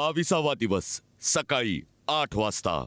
22वा दिवस सकाळी 8 वाजता.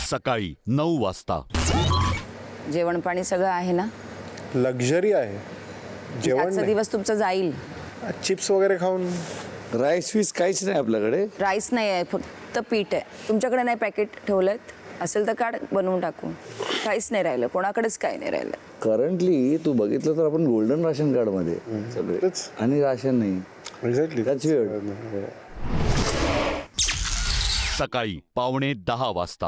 सकाळी 9 वाजता. जेवण पाणी सगळं आहे ना? लक्झरी आहे. जेवण आजचा नाही. दिवस तुमचा जाईल. चिप्स वगैरे खाऊन. राईस वीस काहीच नाही आपल्याकडे. राईस नाही आहे, फक्त पीठ आहे. तुमच्याकडे नाही पॅकेट ठेवलेत? असेल तर काढ, बनवून टाकू. काहीच नाही राहिलं, कोणाकडेच काही नाही राहिलं. करंटली तू बघितलं तर आपण गोल्डन राशन कार्ड मध्ये सगळे तेच. आणि राशन नाही. एक्झॅक्टली. That's weird. सकाळी 9:45 वाजता.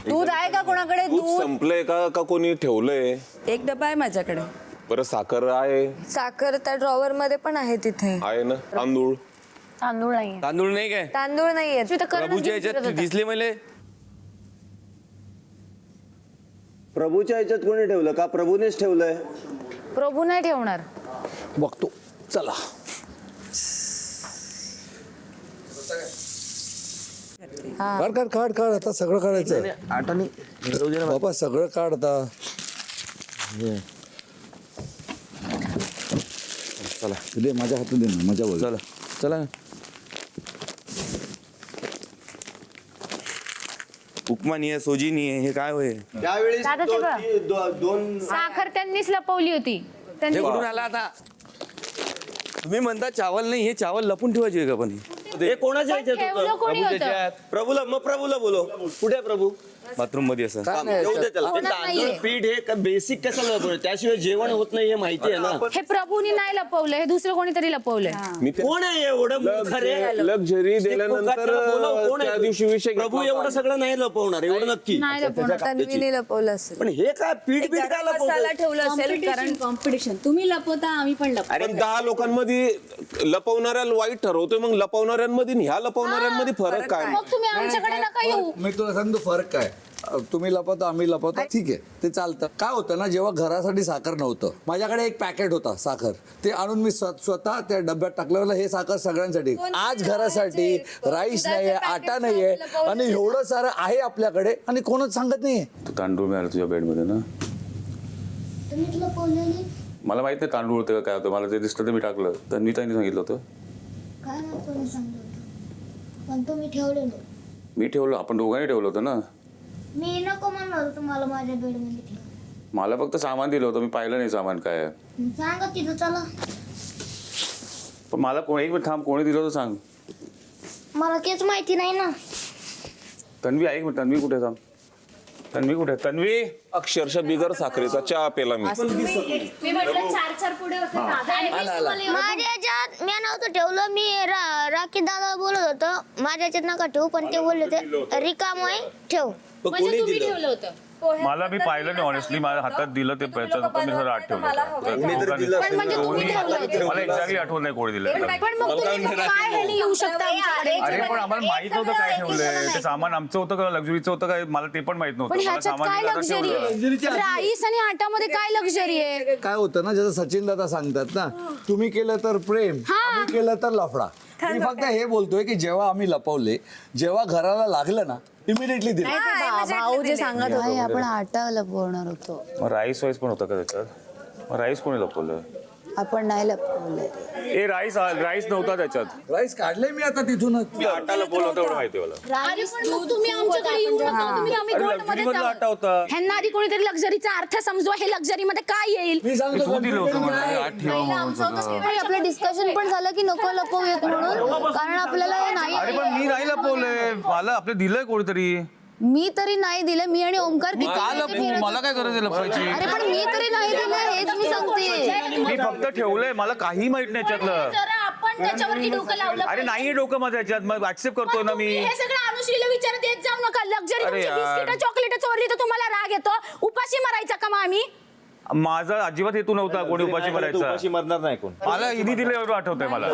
दूध आहे का कोणाकडे? दूध दूध संपलंय का कोणी ठेवलंय? एक डबा आहे माझ्याकडे. बरं साखर आहे साखर त्या ड्रॉवर मध्ये पण आहे तिथे. आहे ना. तांदूळ तांदूळ नाहीये. तांदूळ नाही काय? तांदूळ नाहीये. प्रभूच्या याच्यात दिसले मला. प्रभूच्या ह्याच्यात कोणी ठेवलं का? प्रभूनेच ठेवलंय. प्रभू नाही ठेवणार. बघतो चला. काढ आता सगळं काढायचं. आटाने बाबा सगळं काढ आता. चला दे माझ्या हातून दे ना, माझ्या चला चला. उपमा नाही आहे, सोजी नाही आहे, हे काय होय? त्यावेळेस दादा ते बघ. दोन साखर त्यांनीच लपवली होती. हे कुठून आला आता? तुम्ही म्हणता चावल नाही, हे चावल लपून ठेवायचे आहे का पण? हे कोणाच्या ह्याच्यात ठेवलं होतं? कोणी होतं? प्रभूला, मग प्रभूला बोलो. कुठे आहे प्रभू? बाथरूम मध्ये असं. काय नाही येऊ दे त्याला. ते होणार तांदूळ नाहीये. पीठ हे बेसिक कसं लपवलं? त्याशिवाय जेवण होत नाही हे माहिती आहे ना. हे प्रभूनी नाही लपवलं, हे दुसरं कोणीतरी लपवलंय. कोण आहे एवढं मूर्ख रे? लक्झरी दिल्यानंतर दिल्यानंतर त्या दिवशी विषय प्रभू एवढं सगळं नाही लपवणार, एवढं नक्की. नाही लपवणार. तन्वीने लपवलं असेल. पण हे काय पीठ बीठ काय मसाला लपवलं? ठेवलं असेल कारण कॉम्पिटिशन तुम्ही लपवता आम्ही पण लपवतो. अरे 10 लोकांमध्ये लपवणाऱ्या वाईट ठरवतोय, मग लपवणाऱ्यांमध्ये आणि ह्या लपवणाऱ्यांमध्ये फरक काय? मग तुम्ही आमच्याकडे नका येऊ. मी तुला सांगतो फरक काय. तुम्ही लपवता आम्ही लपवतो ठीक आहे, ते चालतं. काय होतं ना, जेव्हा घरासाठी साखर नव्हतं, माझ्याकडे एक पॅकेट होता साखर, ते आणून मी स्वतः त्या डब्यात टाकलं. हे साखर सगळ्यांसाठी. आज घरासाठी राईस नाहीये, आटा नाहीये आणि एवढं सारं आहे आपल्याकडे आणि कोणच सांगत नाहीये. तू तांदूळ मिळाला तुझ्या बेडमध्ये ना? मला माहित नाही तांदूळ होतं का काय होतं. मला ते दिसलं तर मी टाकलं. तन्वीताईने सांगितलं होतं. काय नाही कोणी सांगितलं होतं. पण तुम्ही ठेवलेलं. मी ठेवलं, आपण दोघांनी ठेवलं होतं ना. मी नको म्हणणार तुम्हाला माझ्या बेडमध्ये ठेवा. मला फक्त सामान दिलं होतं, मी पाहिलं नाही सामान काय आहे. सांगा तिथं चला. पण मला कोणी एक थांब, कोणी दिलं होतं सांग. मला तेच माहिती नाही ना. तन्वी ऐक, तन्वी कुठे सांग. तन्वी कुठे? तन्वी अक्षरशः बिगर साखरेचा चहा पेला मी. मी म्हटलं 4 पुढे होते. माझ्या याच्यात मी नव्हतं ठेवलं. मी राखी दादा बोलत होतो माझ्या याच्यात नका ठेवू, पण ते बोलले होते रिकामय ठेव. म्हणजे तुम्ही ठेवलं होतं. मला मी पाहिलं नाही ऑनेस्टली. माझ्या हातात दिलं ते पैसा होतं, मी सगळं आठ ठेवलं. पण म्हणजे तुम्ही ठेवलं होतं. मला एक्झॅक्टली आठवत नाही कोणी दिलं. पण मग तुम्ही काय ह्याने येऊ शकता आमच्याकडे? अरे पण आम्हाला माहित नव्हतं काय ठेवलंय. ते सामान आमचं होतं का लक्झरीचं होतं काय, मला ते पण माहित पण नव्हतं. मला ह्याच्यात सामान काय दिलं आता लक्झरी ठेवलं. आहे? राईस आणि आटामध्ये काय लक्झरी आहे? काय होतं ना, जसं सचिन दादा सांगतात ना, तुम्ही केलं तर प्रेम, आम्ही केलं तर लफडा. मी फक्त हे बोलतोय की जेव्हा आम्ही लपवले, जेव्हा घराला लागलं ना, इमिडिएटली दिलं. भाऊ जे सांगत होते आपण आटा लपवणार होतो. मग राईस वाईस पण होतं का त्याच्यात? मग राईस कोणी लपवलं? आपण नाही लपवलंय. ए राईस नव्हता त्याच्यात. राईस काढले मी आता तिथूनच. मी आटाला बोलवतो एवढं माहिती मला. अरे पण मग तुम्ही आमच्याकडे येऊ नका. तुम्ही आम्ही अरे गोल्डमध्येच luxury मधला आहोत. आटा होता. ह्यांना आधी कोणीतरी लक्झरीचा अर्थ समजवा. हे लक्झरी मध्ये काय येईल? मी सांगतो तू दिलं होतं मला नाही. आठ ठेवा म्हणून. आणि आपलं डिस्कशन पण झालं की नको लपवूयात म्हणून, कारण आपल्याला हे नाही. अरे पण मी नाही लपवलंय. मला आपलं दिलंय कोणीतरी. मी तरी नाही दिलं. मी आणि ओमकार मी किती का वेळा ते लपवू? फिरत- मला काय गरज आहे लपवायची? अरे पण मी तरी नाही दिलं, हेच मी सांगते. मी फक्त ठेवलंय. मला काही माहित नाही याच्यातलं. जरा आपण त्याच्यावरती डोकं लावलं अरे पाहिजे. नाही डोकं माझं याच्यात. मग ऍक्सेप्ट करतोय ना मी. तुम्ही हे सगळं अनुश्रीला विचारत येत जाऊ नका. लक्झरी अरे यार. बिस्किट चॉकलेट चोरली तर तुम्हाला राग येतो. उपाशी मरायचा का मग आम्ही? माझा अजिबात हेतू नव्हता कोणी उपाशी मारायचा. मरणार नाही कोण. मला हिने दिलं एवढं आठवतंय मला.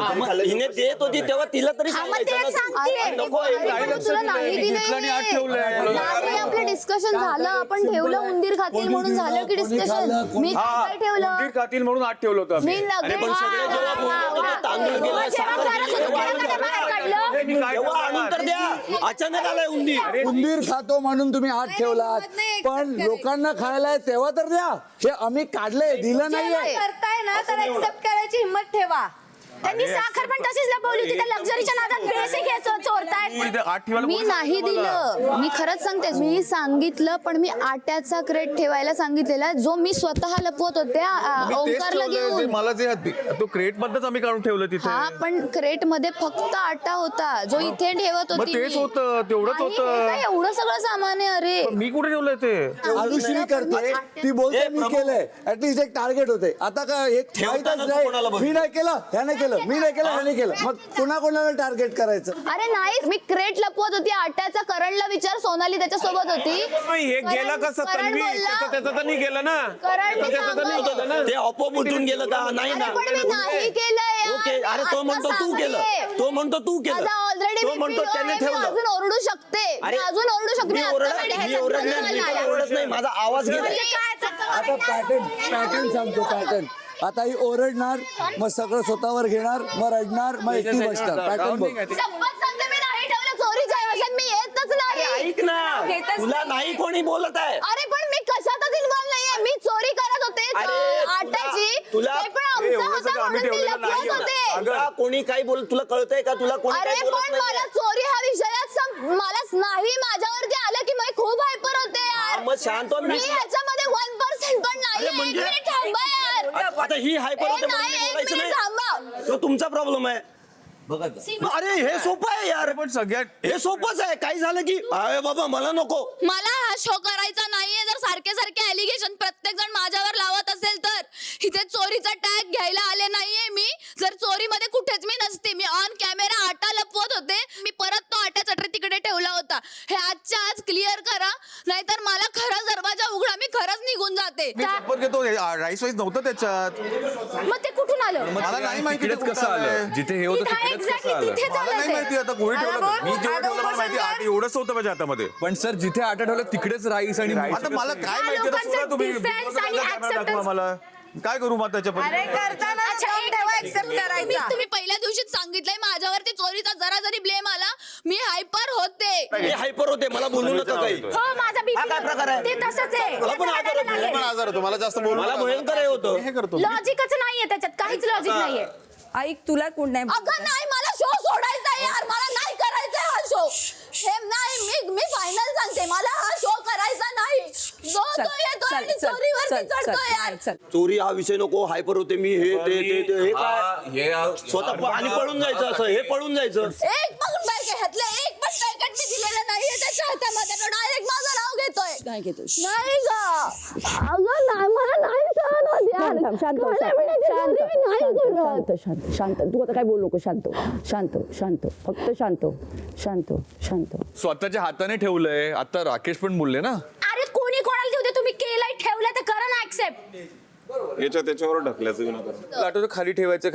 हिने देत होती तेव्हा तिला तरी हा, मग सांगायचं तेच ना. सांगते. अरे, पण तुला नाही घेतलं आणि आत ठेवलंय. दिलं. आपलं डिस्कशन झालं, आपण ठेवलं उंदीर खातील म्हणून झालं की डिस्कशन. मी काय ठेवलं? उंदीर खातील म्हणून आत ठेवलं होतं मी आम्ही. अरे पण सगळे जेव्हा बोलत होते, तांदूळ गेला, साखर गेली, तेव्हा आणून तर द्या. अरे मी काय तेव्हा आणून तर द्या. अचानक आलाय उंदीर. उंदीर खातो म्हणून तुम्ही आत ठेवलात, पण लोकांना खायला आहे तेव्हा तर द्या. हे आम्ही काढलंय, दिलं नाहीये. करताय ना तर एक्सेप्ट करायची हिंमत ठेवा. त्यांनी साखर पण तशीच लपवली होती. त्या लक्झरीच्या नादात बेसिक हे चोरतायत. पण इथे आत ठेवायला मी कोणी नाही सांगितलं मला? दिलं. मी खरंच सांगते, मी सांगितलं, पण मी आट्याचा क्रेट ठेवायला सांगितलेला जो मी स्वतः लपवत होते मी तेच ओंकारला ठेवलंय. घेऊन. ते मला तो क्रेट मधनच आम्ही काढून ठेवलं तिथे. हा, पण क्रेट मध्ये फक्त आटा होता जो इथे ठेवत मग होती तेच मी. होतं, तेवढंच नाही, होतं. हे काय एवढं सगळं सामान आहे? अरे पण मी कुठे ठेवलंय ते? अनुश्री करते, ती बोलते मी केलंय. ऍटलीस्ट एक टार्गेट होते. आता काय एक ठेवताना माहीतच तू कोणाला नाही. बघ. मी नाही केलं, ह्याने केलं, मी नाही केलं, ह्याने केलं. मग कोणाला टार्गेट करायचं? अरे नाही, मी क्रेट लपवत होती आट्याचा. करणला विचार, सोनाली त्याच्या सोबत होती. हे गेलं कसं करण तन्वी? बोलला- त्याचं तर नाही गेलं ना. करण त्याचं तर नाही होतं ना. ते आपोआप उठून गेलं का? नाही अरे ना. पण मी नाही केलंय यार. ओके, अरे तो आता म्हणतो तू केलं. सांगते. तो म्हणतो तू केलं. माझा ऑलरेडी तो म्हणतो त्याने मी ठेवलं. अजून ओरडू शकते. मी अरे, अजून ओरडू शकते. मी आता ओरडत वेळ मी ह्याच्यात ओरडत बदल नाही. मी नाही. पण ओरडत नाही. माझा आवाज गेला. म्हणजे आता पॅटर्न सांगतो, पॅटर्न. आता ही ओरडणार, मग सगळं स्वतःवर घेणार, मग रडणार, मग एकटी बसणार. पॅटर्न बघ. शपथ सांगते, मी नाही ठेवलं. चोरीच्या ऐवजात मी येतच नाही. ऐक ना, तुला नाही कोणी बोलत आहे. अरे पण मी कशातच इन्व्हॉल्व नाहीये. मी चोरी करत होते अरे, आट्याची. तुला- ते पण आमचा एवढं होता सगळं आम्ही म्हणून मी ठेवलेलं नाही लपवत एवढं. होते. तुला कोणी काही बोल, तुला कळतंय का? तुला कोणी अरे काही बोलत पण मला नाही. चोरी हा विषयात मला नाही माझ्यावरती आलं की मी खूप हायपर होते यार. मग शांत हो. मी ह्याच्यामध्ये 1% पण नाही. अरे म्हणजे- एक मिनिट थांबा यार. आता ही हायपर होते ए, म्हणून नाही, मी एक बोलायचं मिनिट नाही. थांबा. तो तुमचा प्रॉब्लेम आहे. बघा अरे हे सोपं आहे यार. पण सगळ्यात हे सोपंच आहे. काही झालं की अरे बाबा मला नको. मला हा शो करायचा नाहीये. जर सारखे सारखे एलिगेशन प्रत्येक जण माझ्यावर लावत असेल तर इथे चोरीचा टॅग घ्यायला आले नाहीये मी. जर चोरीमध्ये कुठेच मी नसते. मी ऑन कॅमेरा आटा लपवत होते. मी परत तो आट्याचा ट्रे तिकडे ठेवला होता. हे आजच्या आज क्लिअर करा, नाहीतर मला खरा दरवाजा उघडा. मी खरंच निघून जाते. मी शपथ घेतो राईस वाईस नव्हतं त्याच्यात. मग ते कुठून आलं? मला नाही माहिती ते तिकडेच कुठं कसं आलंय. आलं जिथे हे होतं तिथे तिकडेच कसं एक्झॅक्टली आलं तिथेच मला आलं नाही माहिती ते. आता कोणी ठेवलं होतं. मी जेव्हा ठेवलं मला माहिती आठ एवढंच होतं माझ्या हातामध्ये. पण सर जिथे आटा ठेवलं तिकडेच राईस आणि आता मला काय माहिती आता लोकांचं सुद्धा तुम्ही defense आणि कॅमेरा दाखवा acceptance. मला. काय करू मग त्याच्यामध्ये? करताना एक्सेप्ट करायचा. तुम्ही पहिल्या दिवशीच सांगितलंय माझ्यावरती चोरीचा जरा जरी ब्लेम आला मी हायपर होते. हे हायपर होते. मला बोलू नका काही. हो माझा हा काय प्रकार आहे? ते तसंच आहे. मला पण आजार होतो. मला पण आजार होतो. मला जास्त बोलू मला नका. भयंकर हे होतं. हे करतो. लॉजिकच नाहीये त्याच्यात. काहीच लॉजिक नाहीये. ऐक, तुला कोण नाही अगं नाही, मला शो सोडायचा आहे यार. मला नाही करायचा हा शो. हे नाही, मी फायनल सांगते, मला हा शो करायचा नाही. जो चल, तो येतो चल, आणि चल, चोरीवरती चल, चल, चढतो यार. चल. चोरी हा विषय नको. हायपर होते मी. हे ते हे काय स्वतः आणि पळून जायचं असं. हे पळून जायचं. एक पण पॅकेट ह्यातलं एक पण पॅकेट मी दिलेलं नाहीये त्याच्या हातामध्ये. तो डायरेक्ट माझं नाव घेतोय. काय घेतो? नाही ग. अगं नाही, मला नाही सहन होत यार. शांत हो, मला म्हणायचं चोरी मी नाही करत. शांत शांत. तू आता काय बोलू नको. शांत शांत शांत. फक्त शांत शांत शांत. स्वतःच्या हाताने ठेवलंय. आता राकेश पण बोलले ना. अरे कोणी कोणाला देऊ दे. तुम्ही केलंय ठेवलंय तर करा ना ऍक्सेप्ट. त्याच्यावर ढकलायचं विनाकारण. आठवतं खाली ठेवायचं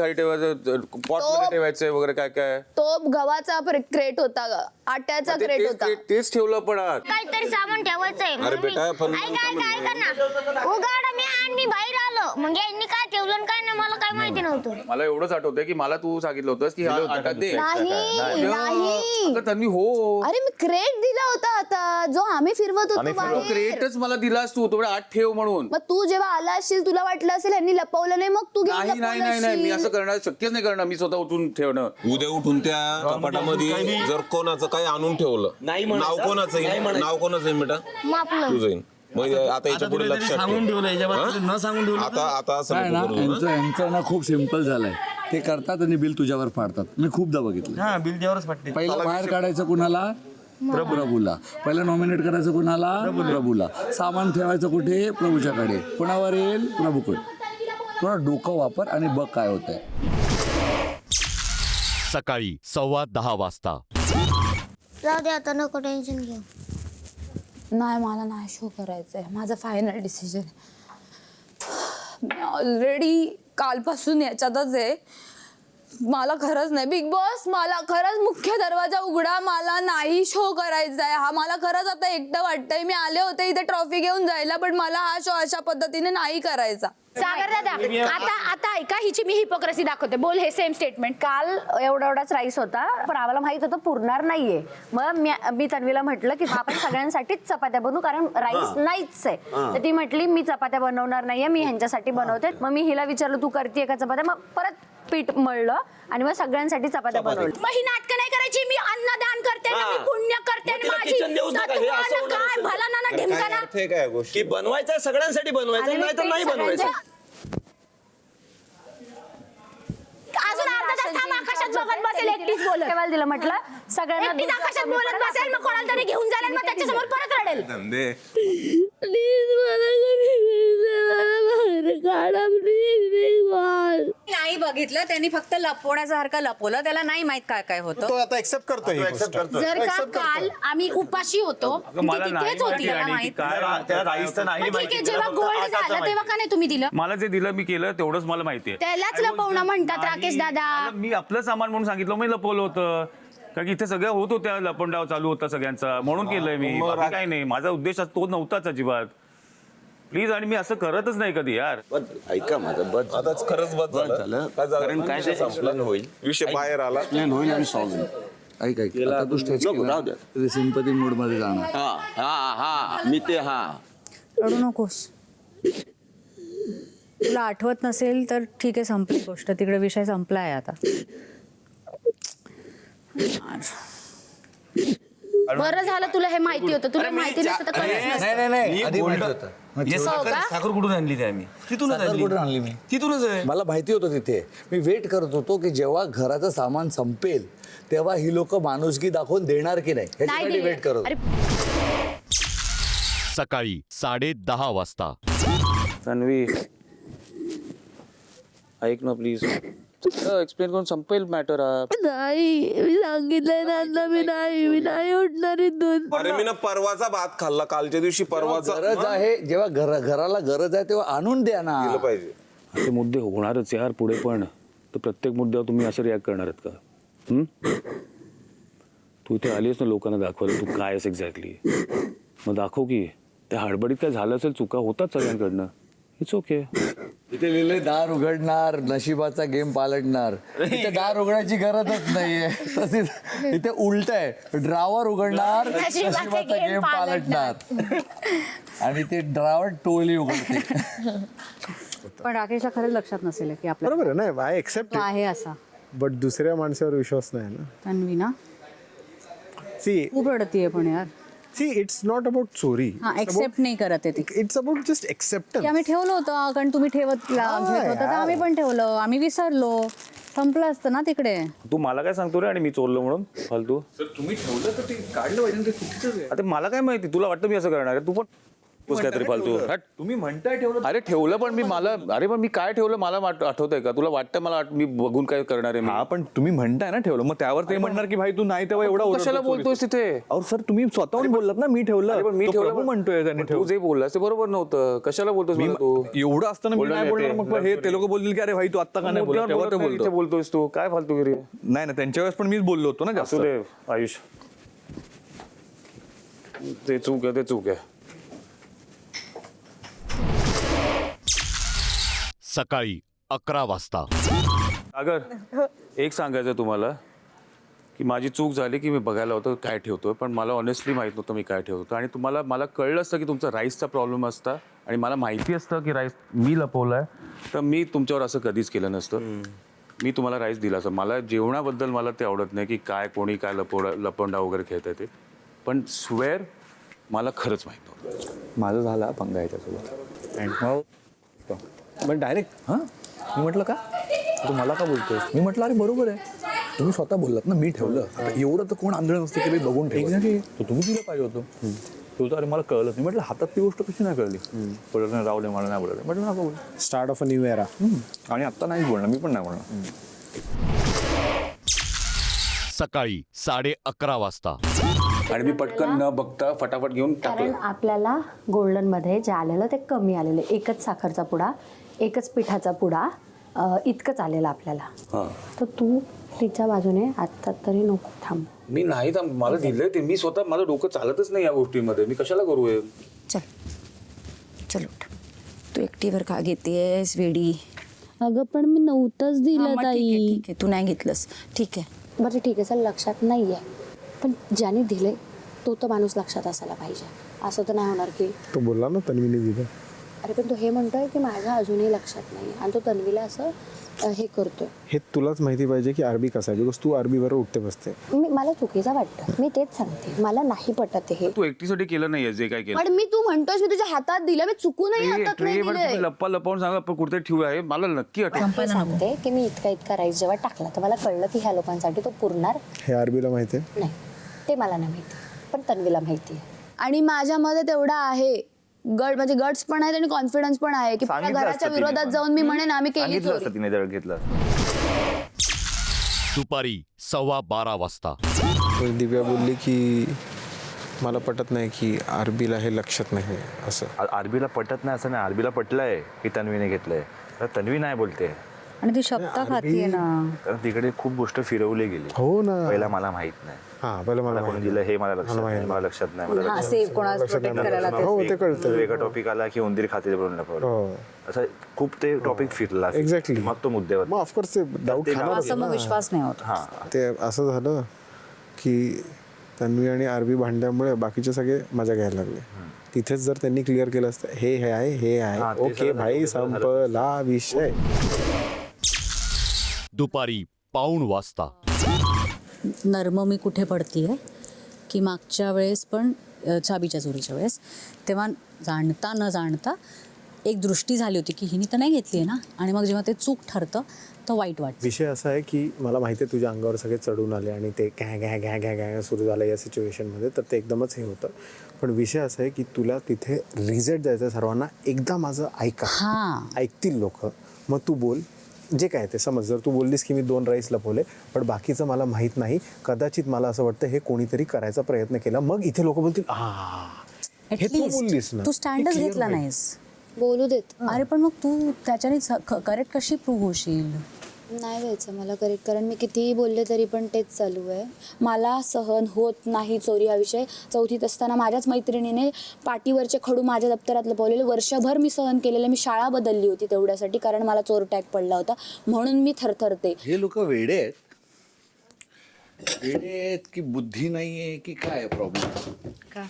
पॉट मध्ये ठेवायचं वगैरे काय काय. तो गव्हाचा क्रेट होता ग. आट्याचा क्रेट होता. तेच ठेवलं पण आत. काहीतरी सामान ठेवायचंय. अरे बेटा, पण- ऐका ना, उघाडा मी आणि मी बाहेर आलो. ठेवलं म्हणजे यांनी काय ठेवलं आणि काय नाही मला काय माहिती नव्हतं. मला एवढंच आठवतंय की मला तू सांगितलं होतंस की हा आटा दे. नाही अगं तन्वी हो अरे मी क्रेट दिला होता आता जो आम्ही फिरवत होतो बाहेर. क्रेटच मला दिलास तू तेवढं आठ ठेव म्हणून. मग तू जेव्हा आला असशील तुला वाटलं असेल यांनी लपवलं नाही मग तू घेऊन नाही नाही नाही नाही मी असं करणार शक्यच नाही करणार मी स्वतः उठून ठेवणं. उद्या उठून त्या कपाटामध्ये जर कोणाचं काही आणून ठेवलं नाही नाव म्हणायचं. कोणाचं नाही येईल म्हणायचं. नाव कोणाचं येईल बेटा मग आपलं तुझं येईल. मग आता याच्या पुढे लक्षात सांगून ठेव. ठेवलं याच्यावर न सांगून ठेवलं आता असं काय ना नको करू, हं? यांचं ना खूप सिम्पल झालंय. ते करतात आणि बिल तुझ्यावर फाडतात. मी खूपदा बघितलं. हा बिल जेवरच पटते. पहिलं बाहेर काढायचं कुणाला प्रभूला. पहिलं नॉमिनेट करायचं कुणाला प्रभूला. सामान ठेवायचं कुठे प्रभूच्याकडे. कोणावर येईल प्रभूकडे. थोडा डोकं वापर आणि बघ काय होतंय. सकाळी 10:15 वाजता. जाऊ दे आता नको टेन्शन घेऊ. नाही मला नाही शो करायचंय. माझं फायनल डिसिजन. मी ऑलरेडी कालपासून याच्यातच आहे. मला खरंच नाही बिग बॉस मला खरंच मुख्य दरवाजा उघडा. मला नाही शो करायचा आहे हा. मला खरंच आता एकटं वाटतंय. मी आले होते इथे ट्रॉफी घेऊन जायला पण मला हा शो अशा पद्धतीने नाही करायचा. सागर दादा आता ऐका हिची मी हिपोक्रेसी दाखवते. बोल हे सेम स्टेटमेंट. काल एवढाच राईस होता पण आम्हाला माहित होतं पुरणार नाहीये. मग मी तन्वीला म्हटलं की आपण सगळ्यांसाठीच चपात्या बनवू कारण राईस नाहीच आहे. तर ती म्हटली मी चपात्या बनवणार नाहीये मी ह्यांच्यासाठी बनवते. मग मी हिला विचारलं तू करतेय का चपात्या. मग परत पीठ मळलं आणि मग सगळ्यांसाठी चपात्या बनवल्या. मग ही नाटकं नाही करायची. मी अन्नदान करते ना, मी पुण्य करते आणि तिला माझी kitchen देऊच नका, हे असं होणार काय असेल. भला ना काय ढिमकाना. अर्थ आहे काय गोष्टी की बनवायचं सगळ्यांसाठी बनवायचं नाही तर नाही बनवायचं. अजून अर्धा तास थांब आकाशात बघत बसेल एकटीच बोलत. केव्हा दिलं म्हटलं सगळ्यांना एकटीच आकाशात बोलत बसेल मग कोणाला तरी घेऊन जाईल आणि मग त्याच्यासमोर परत रडेल. धंदे नाही बघितलं त्यांनी फक्त लपवण्यासारखं लपवलं. त्याला नाही माहित काय काय होतं. तो आता एक्सेप्ट करतोय ही गोष्ट. जर का काल आम्ही उपाशी होतो ती तिथेच होती त्याला माहित. मग ठीक आहे जेव्हा गोल्ड झालं तेव्हा का नाही तुम्ही दिलं. मला जे दिलं मी केलं तेवढंच मला माहिती त्यालाच लपवणं म्हणतात राकेश दादा. मी आपलं सामान म्हणून सांगितलं मी लपवलं होतं कारण की इथे सगळं होत होत्या लपंडाव चालू होता सगळ्यांचा म्हणून केलंय मी. बाकी काही नाही माझा उद्देश तो नव्हताच अजिबात. प्लीज आणि मी असं करतच नाही कधी यार. ऐका माझं बस आताच खरंच बस झालं काय झालं? कारण काय ते संपलं होईल. विषय बाहेर आला होईल आणि सॉल्व्ह. ऐक आता तू स्टेज राहू द्या. सिंपती मूड मध्ये जाणार. हा हा हा मी ते हा रडू नकोस. तुला आठवत नसेल तर ठीक आहे संपली गोष्ट. तिकडे विषय संपला आहे आता. बरं झालं तुला हे माहिती होतं. तुला माहिती नसतं तर कळलंच नसतं. नाही आधी माहिती होतं. साखर कुठून आणली ते आम्ही तिथूनच साखर कुठून आणली मी तिथूनच आहे. मला माहिती होतं तिथे. मी वेट करत होतो की जेव्हा घराचं सामान संपेल तेव्हा ही लोक माणुसकी दाखवून देणार की नाही नाही ह्याच्यासाठी दिली. वेट करत अरे सकाळी 10:30 वाजता. तन्वी ऐक ना प्लीज एक्सप्लेन करून संपेल मॅटर हा. नाही मी सांगितलंय त्यांना मी नाही उठणार इथून. अरे मी ना परवाचा भात खाल्ला कालच्या दिवशी परवाचा गरज आहे जेव्हा घराला गरज आहे तेव्हा आणून द्या ना. केलं पाहिजे. असे मुद्दे होणारच यार पुढे पण. तर प्रत्येक मुद्द्यावर तुम्ही असं रिॲक्ट करणार आहेत का? तू इथे आलीस ना लोकांना दाखवायला तू काय आहेस एक्झॅक्टली. मग दाखव की त्या हडबडीत काय झालं असेल चुका होतात सगळ्यांकडनं. It's okay. इथे लिहिले दार उघडणार नशिबाचा गेम पालटणार. इथे दार उघडायची गरजच नाहीये. तसेच इथे उलट आहे ड्रावर उघडणार नशिबाचा गेम पालटणार आणि ते ड्रावर टोळी उघडते. पण राकेशला खरंच लक्षात नसेल की आपला बरोबर आहे नाही आय एक्सेप्ट आहे असा. बट दुसऱ्या माणसावर विश्वास नाही ना. तन्वी ना सी खूप रडतीये पण यार. इट्स नॉट अबाउट चोरी. हा एक्सेप्ट नाही करत आहे ती. इट्स अबाउट जस्ट की एक्सेप्टन्स. आम्ही ठेवलं होतं कारण तुम्ही घेत होता तर आम्ही पण ठेवलं. आम्ही विसरलो. संपलं असतं ना तिकडे. तू मला काय सांगतो रे आणि मी चोरलं म्हणून फालतू. तुम्ही ठेवलं तर ते काढलं पाहिजे ते चुकीचं आहे. आता मला काय माहिती तुला वाटतं मी असं करणार आहे. तू पण काहीतरी फालतू. तुम्ही म्हणताय ठेवलं अरे ठेवलं पण मी काय ठेवलं मला आठवतंय का तुला वाटतं मला मी बघून काय करणार आहे. हा पण तुम्ही म्हणताय ना ठेवलं मग त्यावर ते म्हणणार की भाई तू नाही तेव्हा एवढा कशाला बोलतोयस तिथे. अहो सर तुम्ही स्वतःहून बोललात ना मी ठेवलं. पण मी तो ठेवलं प्रभू म्हणतोय त्यांनी तू जे बोललास ते बरोबर नव्हतं. कशाला बोलतोस मला तू. एवढं असताना मी नाही बोलणार मग हे ते लोक बोलतील की अरे भाई तू आता का नाही बोलत तेव्हा ते इथे बोलतो. बोलतोयस तू काय फालतूगिरी. नाही ना त्यांच्या वेळेस पण मीच बोललो होतो ना जास्त. असू दे आयुष ते चूक आहे. सकाळी 11 वाजता. अगर एक सांगायचं तुम्हाला की माझी चूक झाली की मी बघायला होतं काय ठेवतोय, पण मला ऑनेस्टली माहीत नव्हतं मी काय ठेवतो. आणि मला कळलं असतं की तुमचा राईसचा प्रॉब्लेम असता आणि मला माहिती असतं की राईस मी लपवला आहे, तर मी तुमच्यावर असं कधीच केलं नसतं. मी तुम्हाला राईस दिला असं. मला जेवणाबद्दल मला ते आवडत नाही की काय कोणी काय लपंडा वगैरे खेळत आहे ते, पण स्वेअर मला खरंच माहीत नव्हतं. माझं झाला पंगा याच्यासोबत अँड पण डायरेक्ट हां मी म्हटलं का तू मला का बोलतोय. मी म्हटलं अरे बरोबर आहे, तुम्ही स्वतः बोललात ना मी ठेवलं. आता एवढं तर कोण आंधळ नसतं की मी बघून ठेव. एक्झॅक्टली तो तुम्ही दिलं पाहिजे होतं. तो तर अरे मला कळलं नाही. म्हटलं हातात ती गोष्ट कशी नाही कळली. बोलत नाही राहू दे मला नाही बोलत. म्हटलं नका बोल. Start of a new era. आणि आत्ता नाही बोलणार, मी पण नाही बोलणार. सकाळी 11:30 वाजता. आणि मी पटकन न बघता फटाफट घेऊन कारण टाकलं. आपल्याला गोल्डन मध्ये जे आलेलं ते कमी आलेलं. एकच साखरचा पुडा, एकच पिठाचा पुडा, इतकंच आलेलं आपल्याला. तर तू तिच्या बाजूने आता तरी नको थांब. मी नाही मला दिलंय ते. मी स्वतः माझं डोकं चालतच नाही या गोष्टीमध्ये. मी कशाला करू हे? चल उठ. तू एकटीवर का घेतेस वेडी? अगं पण मी नव्हतंच दिलं ताई. ठीक आहे तू नाही घेतलंस, ठीक आहे. बरं ठीक आहे, चल लक्षात नाही आहे, पण ज्याने दिले तो तर माणूस लक्षात असायला पाहिजे. असं तर नाही होणार की तो बोलला ना तन्वीने दिलं. अरे पण तो हे म्हणतोय की माझ्या अजूनही लक्षात नाही आणि तो तन्वीला असं हे करतोय. हे तुलाच माहिती पाहिजे की आरबी कसा आहे, बिकॉज तू आरबीवर उठते बसते. मला चुकीचं वाटतं, मी तेच सांगते. मला नाही पटत हे. तू एकटीसाठी केलं नाहीये जे काय केलं. पण मी तू म्हणतोस मी तुझ्या हातात दिलं, मी चुकूनही हातात नाही दिलंय. लपवून सांगा कुठे ठेवू आहे मला नक्की आठवण. मी सांगते की मी इतका राईस जेव्हा टाकला तर मला कळलं की ह्या लोकांसाठी तो पुरणार हे आरबीला माहिती आहे. नाही. ते मला नाही माहिती, पण तन्वीला माहिती आहे. आणि माझ्यामध्ये तेवढा आहे म्हणजे गट्स पण आहेत आणि कॉन्फिडन्स पण आहे की पुन्हा घराच्या विरोधात जाऊन मी म्हणेन आम्ही केली चोरी. तिने जर घेतलं. दुपारी 12:15 वाजता. दिव्या बोलली की मला पटत नाही की आरबीला हे लक्षात नाही असं. आरबीला पटत नाही असं नाही, आरबीला पटलंय की तन्वीने घेतलंय. तर तन्वी नाही बोलते आणि ती शब्द खातीये ना. कारण तिकडे खूप गोष्ट फिरवली गेली. हो ना. पहिला मला माहित नाही. हा पहिलं मला कोणी दिलं हे मला लक्षात नाही. मला लक्षात नाही. मला सेफ कोणाला प्रोटेक्ट करायला ते. हो ते कळतं. वेगळा टॉपिक आला की उंदीर खाते बोलून लपवलं. हो असं खूप ते टॉपिक फिरला. एक्झॅक्टली. मग तो मुद्द्यावर मग ऑफकोर्स ते डाऊट खाणार असं मग विश्वास नाही होत. हा ते असं झालं की तन्वी आणि आरबी भांडल्यामुळे बाकीचे सगळे मजा घ्यायला लागले. तिथेच जर त्यांनी क्लिअर केलं असतं हे आहे हे आहे, ओके भाई संपला विषय. दुपारी 1:15 वाजता. नर्म मी कुठे पडतीये की मागच्या वेळेस पण चाबीच्या चोरीच्या वेळेस तेव्हा जाणता न जाणता एक दृष्टी झाली होती की हिनी तर नाही घेतली आहे ना, आणि मग जेव्हा ते चूक ठरतं तर वाईट वाटतं. विषय असा आहे की मला माहिती आहे तुझ्या अंगावर सगळे चढून आले आणि ते घॅ घॅ घॅ घॅ घॅ सुरू झालं या सिच्युएशनमध्ये, तर ते एकदमच हे होतं. पण विषय असा आहे की तुला तिथे रिझल्ट द्यायचा सर्वांना. एकदा माझं ऐकतील लोक, मग तू बोल जे काय ते. समज जर तू बोललीस की मी 2 राईस लपवले पण बाकीचं मला माहीत नाही, कदाचित मला असं वाटतं हे कोणीतरी करायचा प्रयत्न केला, मग इथे लोक बोलतील हे तू बोललीस ना. तू स्टँडच घेतला नाहीस. बोलू देत. अरे पण मग तू त्याच्याने करेक्ट कशी प्रूव्ह होशील? नाही व्हायचं मला करेक्ट, कारण मी कितीही बोलले तरी पण तेच चालू आहे. मला सहन होत नाही चोरी हा विषय. 4थीत असताना माझ्याच मैत्रिणीने पाटीवरचे खडू माझ्या दप्तरात लपवलेले. वर्षभर मी सहन केलेलं. मी शाळा बदलली होती तेवढ्यासाठी, कारण मला चोर टॅग पडला होता, म्हणून मी थरथरते. हे लोक वेडे आहेत की बुद्धी नाही आहे की काय प्रॉब्लेम?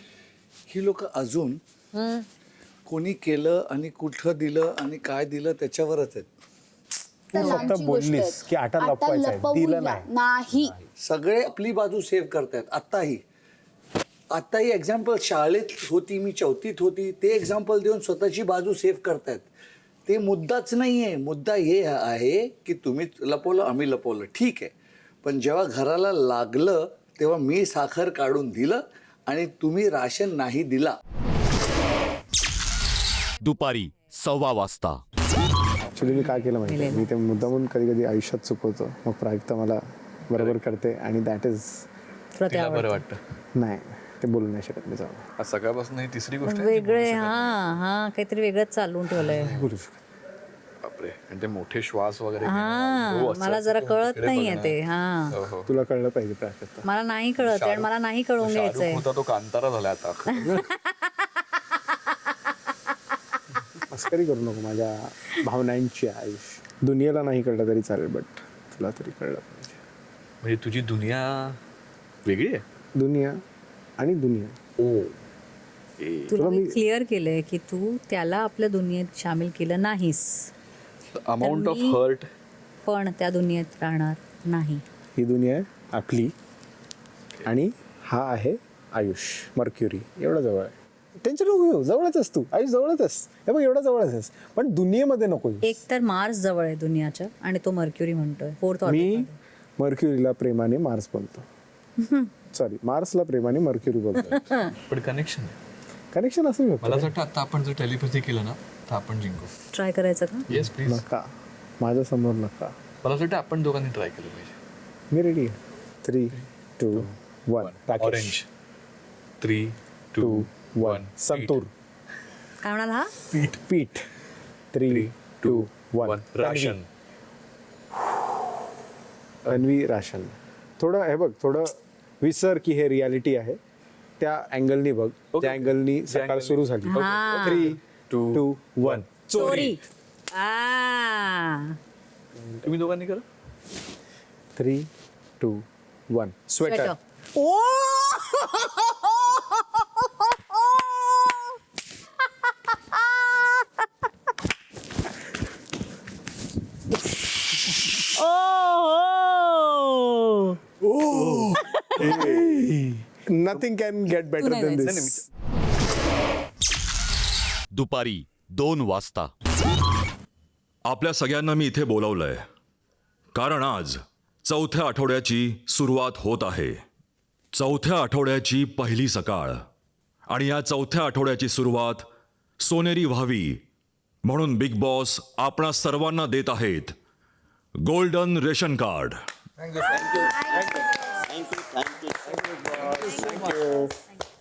ही लोक अजून कोणी केलं आणि कुठं दिलं आणि काय दिलं त्याच्यावरच आहेत. फक्त बोललीस की आटा लपवायचा आहे, दिलं नाही. सगळे आपली बाजू सेव्ह करतायत. आत्ताही एक्झाम्पल शाळेत होती, मी 4थीत होती, ते एक्झाम्पल देऊन स्वतःची बाजू सेव्ह करतायत. ते मुद्दाच नाही आहे. मुद्दा हे आहे की तुम्ही लपवलं आम्ही लपवलं ठीक आहे, पण जेव्हा घराला लागलं तेव्हा मी साखर काढून दिलं आणि तुम्ही राशन नाही दिला. दुपारी 1:15 वाजता. ॲक्च्युली मी काय केलं माहिती, मी ते मुद्दामून कधी कधी आयुष्यात चुकवतो, मग प्राजक्ता मला बरोबर करते आणि दॅट इज बरं वाटतं. नाही ते बोलू नाही शकत मी. जाऊ सकाळपासून ही तिसरी गोष्ट वेगळे काहीतरी वेगळंच चालून ठेवलंय. बोलू शकत. बापरे. आणि ते मोठे श्वास वगैरे मला जरा कळत नाहीये ते. तुला कळलं पाहिजे प्राजक्ता. मला नाही कळत आणि मला नाही कळवून घ्यायचंय. तो कांतारा झाला आता. मस्करी करू नको माझ्या भावनांची आयुष्य. दुनियेला नाही कळलं तरी चालेल, बट तुला तरी कळलं पाहिजे. म्हणजे तुझी दुनिया वेगळी आहे. दुनिया आणि दुनिया. तुला मी क्लिअर केलंय की तू त्याला आपल्या दुनियेत सामील केलं नाहीस, अमाऊंट ऑफ मी- हर्ट. पण त्या दुनियेत राहणार नाही. ही दुनिया आहे आपली आणि हा आहे आयुष, मर्क्युरी. एवढं जवळ आहे. टेन्शन नको घेऊ, जवळच आहेस तू. आयुष जवळच आहेस. हे बघ एवढं जवळच आहेस, पण दुनियेमध्ये नको येऊस. एक तर मार्स जवळ आहे दुनियाच्या आणि तो मर्क्युरी म्हणतोय 4th मी मर्क्युरीला प्रेमाने मार्स बोलतो. सॉरी, मार्सला प्रेमाने मर्क्युरी बोलतो. पण कनेक्शन कनेक्शन असेल मला ना. असं वाटतं आता आपण जर टेलिपॅथी केलं ना तर आपण जिंकू. ट्राय करायचं का? Yes please. नका, माझ्या समोर नका. मला असं वाटतं आपण दोघांनी ट्राय केलं पाहिजे. मी रेडी आहे. 3, 2, 1. ऑरेंज. 3, 2, 1. संतूर. काय म्हणाल हा? पीठ. 3, 2, 1. राशन. अन्वी राशन. थोडं हे बघ, थोडं विसर की हे रियालिटी आहे. त्या अँगलनी बघ, त्या अँगलनी सकाळ सुरू झाली. हा. 3, 2, 1. चोरी. तुम्ही दोघांनी करा. 3, 2, 1. Sweater. Nothing can get better than this. दुपारी 2 वाजता. आपल्या सगळ्यांना मी इथे बोलावलंय कारण आज 4थ्या आठवड्याची सुरुवात होत आहे. 4थ्या आठवड्याची पहिली सकाळ आणि या 4थ्या आठवड्याची सुरुवात सोनेरी व्हावी म्हणून बिग बॉस आपणा सर्वांना देत आहेत गोल्डन रेशन कार्ड.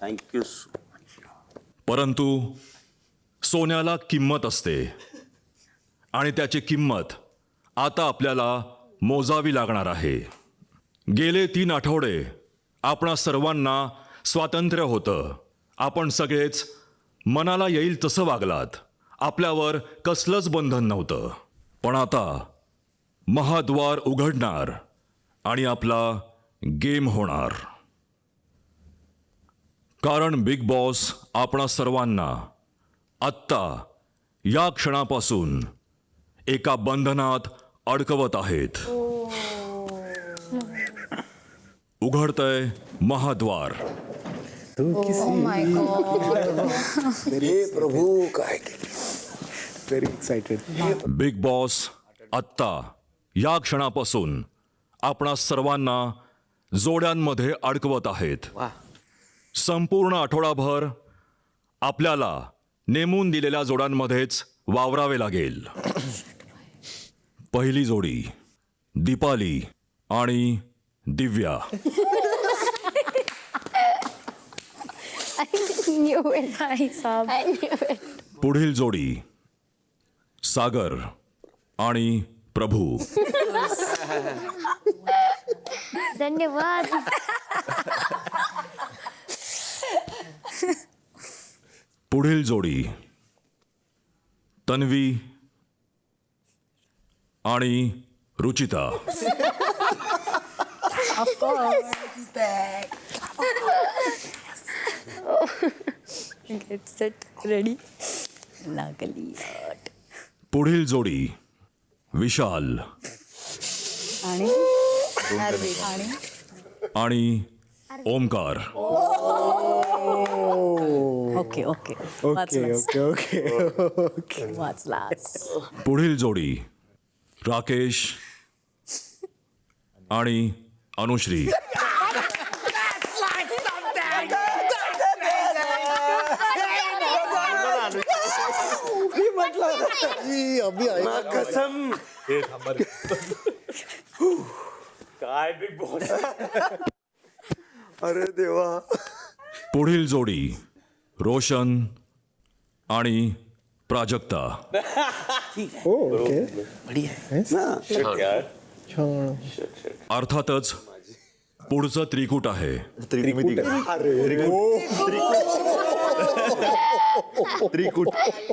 थँक्यू. परंतु सोन्याला किंमत असते आणि त्याची किंमत आता आपल्याला मोजावी लागणार आहे. गेले 3 आठवडे आपणा सर्वांना स्वातंत्र्य होतं. आपण सगळेच मनाला येईल तसं वागलात. आपल्यावर कसलंच बंधन नव्हतं. पण आता महाद्वार उघडणार आणि आपला गेम होणार. कारण बिग बॉस आपणा सर्वांना आत्ता या क्षणापासून एका बंधनात अडकवत आहेत. उघडतंय महाद्वार. प्रभू काय व्हेरी एक्साइटेड. बिग बॉस आत्ता या क्षणापासून आपणा सर्वांना जोड्यांमध्ये अडकवत आहेत. संपूर्ण आठवडाभर आपल्याला नेमून दिलेल्या जोड्यांमध्येच वावरावे लागेल. पहिली जोडी दीपाली आणि दिव्या. पुढील जोडी सागर आणि प्रभू. धन्यवाद. पुढील जोडी तन्वी आणि रुचिता. रेडी. पुढील जोडी विशाल आणि Omkar. Okay okay okay okay okay okay. वाचलास. पुढील जोडी राकेश आणि अनुश्री. कसम. काय बिग बॉस. अरे देवा. पुढील जोडी रोशन आणि प्राजक्ता. ओके. अर्थातच पुढचं त्रिकूट आहे.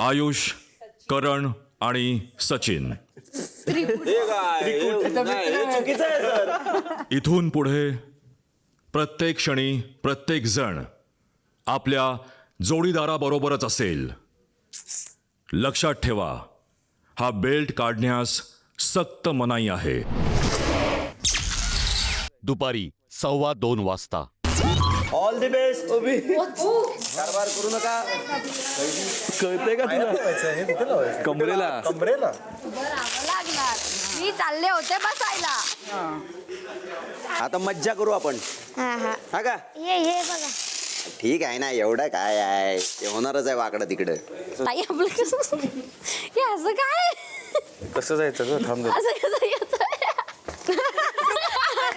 आयुष करण आणि सचिन. चुकीचं आहे सर. इथून पुढे प्रत्येक क्षणी प्रत्येक जण आपल्या जोडीदाराबरोबरच असेल. लक्षात ठेवा, हा बेल्ट काढण्यास सक्त मनाई आहे. दुपारी 2:15 वाजता. ऑल द बेस्ट ओबी. कारभार करू नका. कळते का तुला? कमरेला लागणार मी चालले होते बसायला. आता मज्जा करू आपण. हा का? हे बघा ठीक आहे ना, एवढं काय आहे, ते होणारच आहे वाकडं तिकडं. ताई आपलं कसं हे असं काय कसं जायचं ग? थांब असं कसं येतं?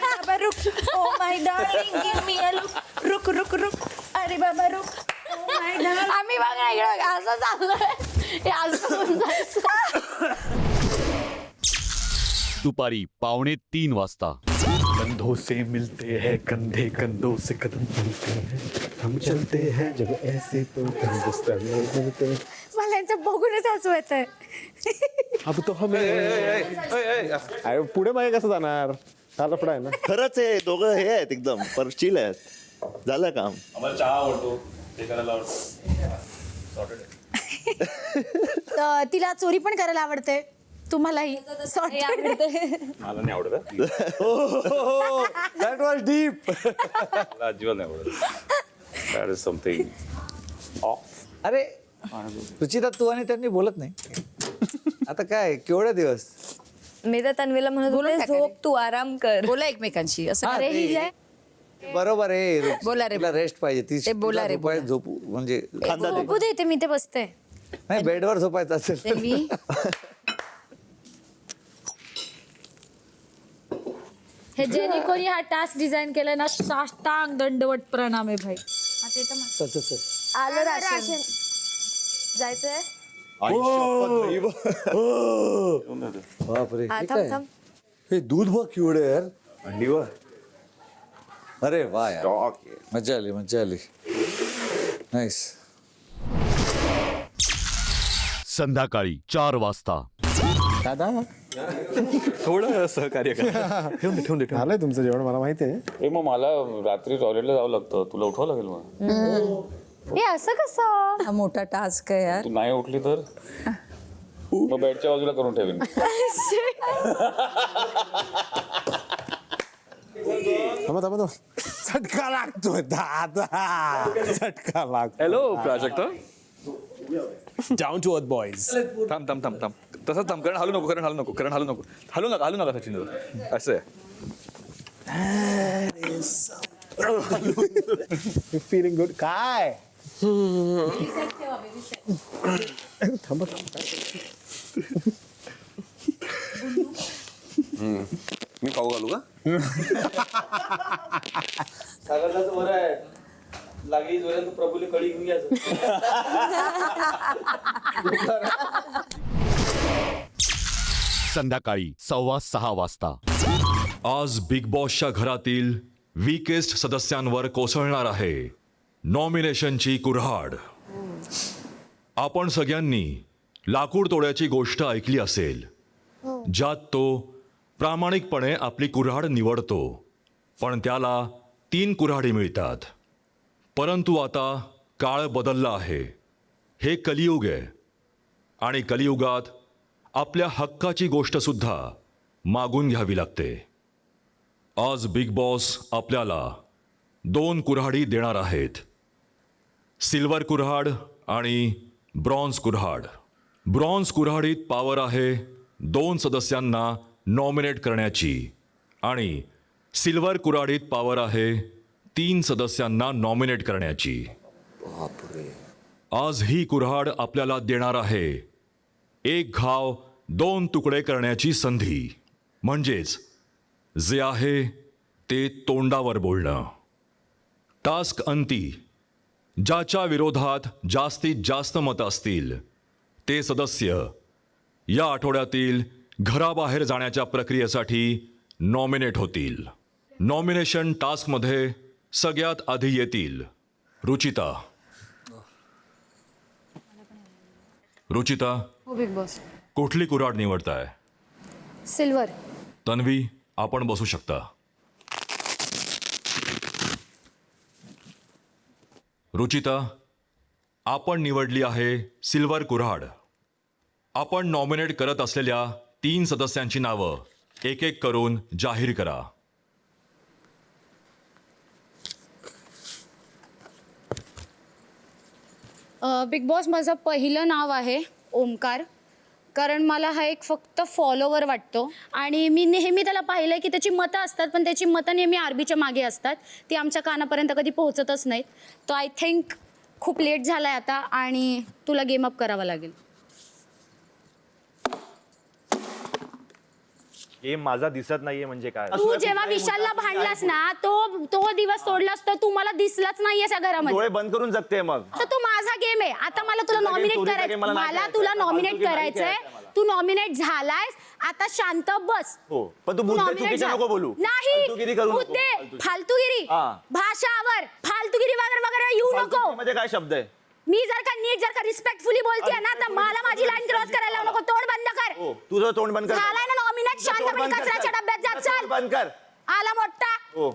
बाबा रुक, oh my darling give me a look. रुक रुक रुक, अरे बाबा रुक, ओ माय डार्लिंग. आम्ही बघा इकडे असं चाललंय. हे असं होऊन जायचं. दुपारी 2:45 वाजता. कंधों से मिलते हैं, कंधे कंधों से कदम मिलते हैं, हम चलते हैं जब ऐसे तो हिंदुस्तान में मिलते हैं. मला यांचं बघूनच हसू येतंय. अब तो हमें अरे पुढे मागे कसं जाणार? हा लफडा आहे ना. खरंच आहे, दोघं हे आहेत एकदम परचिल आहेत. झालं काम. आम्हाला चहा आवडतो, ते करायला आवडतो. तिला चोरी पण करायला आवडते. तुम्हालाही मला नाही आवडत. That was deep. मला अजिबात नाही आवडत. That is something of. अरे रुचिता, तू आणि त्यांनी बोलत नाही आता काय? केवढे दिवस? मी तर तन्वीला म्हणत होते झोप तू, आराम कर. बोला एकमेकांशी असं. हा, अरे ही ते- जे आहे, बरोबर आहे. बोला रे. तुला रेस्ट पाहिजे. ती ते बोला तुला रे, झोपाय- बोला. झोपू म्हणजे झोपू देते मी, ते बसते. नाही, बेडवर झोपायचं असेल तर. मी हे ज्यांनी कोणी हा टास्क डिझाईन केलाय ना, साष्टांग दंडवत प्रणाम आहे भाई. हा, ते तर म्हण. चल, चल, चल. आलं राशन. जायचंय. बापरे, हा, हे थांब काय? थांब. हे दूध बघ केवढे यार. अंडीवर. अरे वा यार, मजा आली, मजा आली. नाईस. संध्याकाळी 4 वाजता. दादा थोडं सहकार्य करा. ठेवून दे. आलंय तुमचं जेवण, मला माहिती आहे. मग मला रात्री टॉयलेटला जावं लागतं, तुला उठवावं लागेल. मग हे असं कसं? हा मोठा टास्क आहे यार. तू नाही उठली तर मग बेडच्या बाजूला करून ठेवीन. थांबा झटका लागतोय दादा, झटका लागतो. Hello Prajakta. Down to earth boys. थांब तसंच थांब. करण हलू नको. हलू नका सचिन. असं आहे. Feeling good. काय थांबा. मी खाऊ घालू का? सागरदाचं बरं आहे. लागली जोरात प्रभूले कडी घेऊन घ्यायचं. संध्याकाळी 6:15 वाजता. आज बिग बॉसच्या घरातील वीकेस्ट सदस्यांवर कोसळणार आहे नॉमिनेशनची कुऱ्हाड. आपण सगळ्यांनी लाकूड तोड्याची गोष्ट ऐकली असेल, ज्यात तो प्रामाणिकपणे आपली कुऱ्हाड निवडतो, पण त्याला 3 कुऱ्हाडी मिळतात. परंतु आता काळ बदलला आहे. हे कलियुग आहे आणि कलियुगात आपल्या हक्काची गोष्टसुद्धा मागून घ्यावी लागते. आज बिग बॉस आपल्याला 2 कुऱ्हाडी देणार आहेत, सिल्वर कुऱ्हाड आणि ब्रॉन्झ कुऱ्हाड. ब्रॉन्झ कुऱ्हाडीत पॉवर आहे 2 सदस्यांना नॉमिनेट करण्याची आणि सिल्वर कुऱ्हाडीत पॉवर आहे 3 सदस्यांना नॉमिनेट करण्याची. आज ही कुऱ्हाड आपल्याला देणार आहे 1 घाव 2 तुकडे करण्याची संधी. म्हणजेच जे आहे ते तोंडावर बोलणं. टास्क अंती ज्याच्या विरोधात जास्तीत जास्त मतं असतील ते सदस्य या आठवड्यातील घराबाहेर जाण्याच्या प्रक्रियेसाठी नॉमिनेट होतील. नॉमिनेशन टास्कमध्ये सगळ्यात आधी येतील रुचिता. Big boss. कुठली कुऱ्हाड निवडताय? सिल्वर. तन्वी, आपण बसू शकता. रुचिता, आपण निवडली आहे सिल्वर कुऱ्हाड. आपण नॉमिनेट करत असलेल्या 3 सदस्यांची नावं एक एक करून जाहीर करा. बिग बॉस, माझं पहिलं नाव आहे ओमकार. कारण मला हा एक फक्त फॉलोवर वाटतो आणि मी नेहमी त्याला पाहिलं की त्याची मतं असतात, पण त्याची मतं नेहमी आरबीच्या मागे असतात, ती आमच्या कानापर्यंत कधी पोहोचतच नाहीत. तर आय थिंक खूप लेट झाला आहे आता आणि तुला गेम अप करावा लागेल. गेम माझा दिसत नाहीये म्हणजे काय? तू जेव्हा विशालला भांडलास ना, तो दिवस सोडलास तर तू मला दिसलाच नाहीये त्या घरामध्ये. डोळे बंद करून जगते मग. तर तो माझा गेम आहे. आता मला तुला नॉमिनेट करायचं, मला तुला नॉमिनेट करायचंय. तू नॉमिनेट झालायस, आता शांत बस. हो, पण तू मुद्दे चुकीचे नको बोलू. फालतूगिरी करू नाही नको. मुद्दे फालतूगिरी, हा. भाषावर फालतूगिरी वगैरे वगैरे येऊ नको. मध्ये काय शब्द आहे? मी जर का रिस्पेक्टफुली बोलतेय ना, तर मला माझी लाईन क्रॉस करायला नको. तोंड बंद कर. हो, तुझं तोंड बंद कर. झालाय ना नॉमिनेट, शांतपणे कचऱ्याच्या डब्यात जा. चल बंद कर. आला मोठा. हो.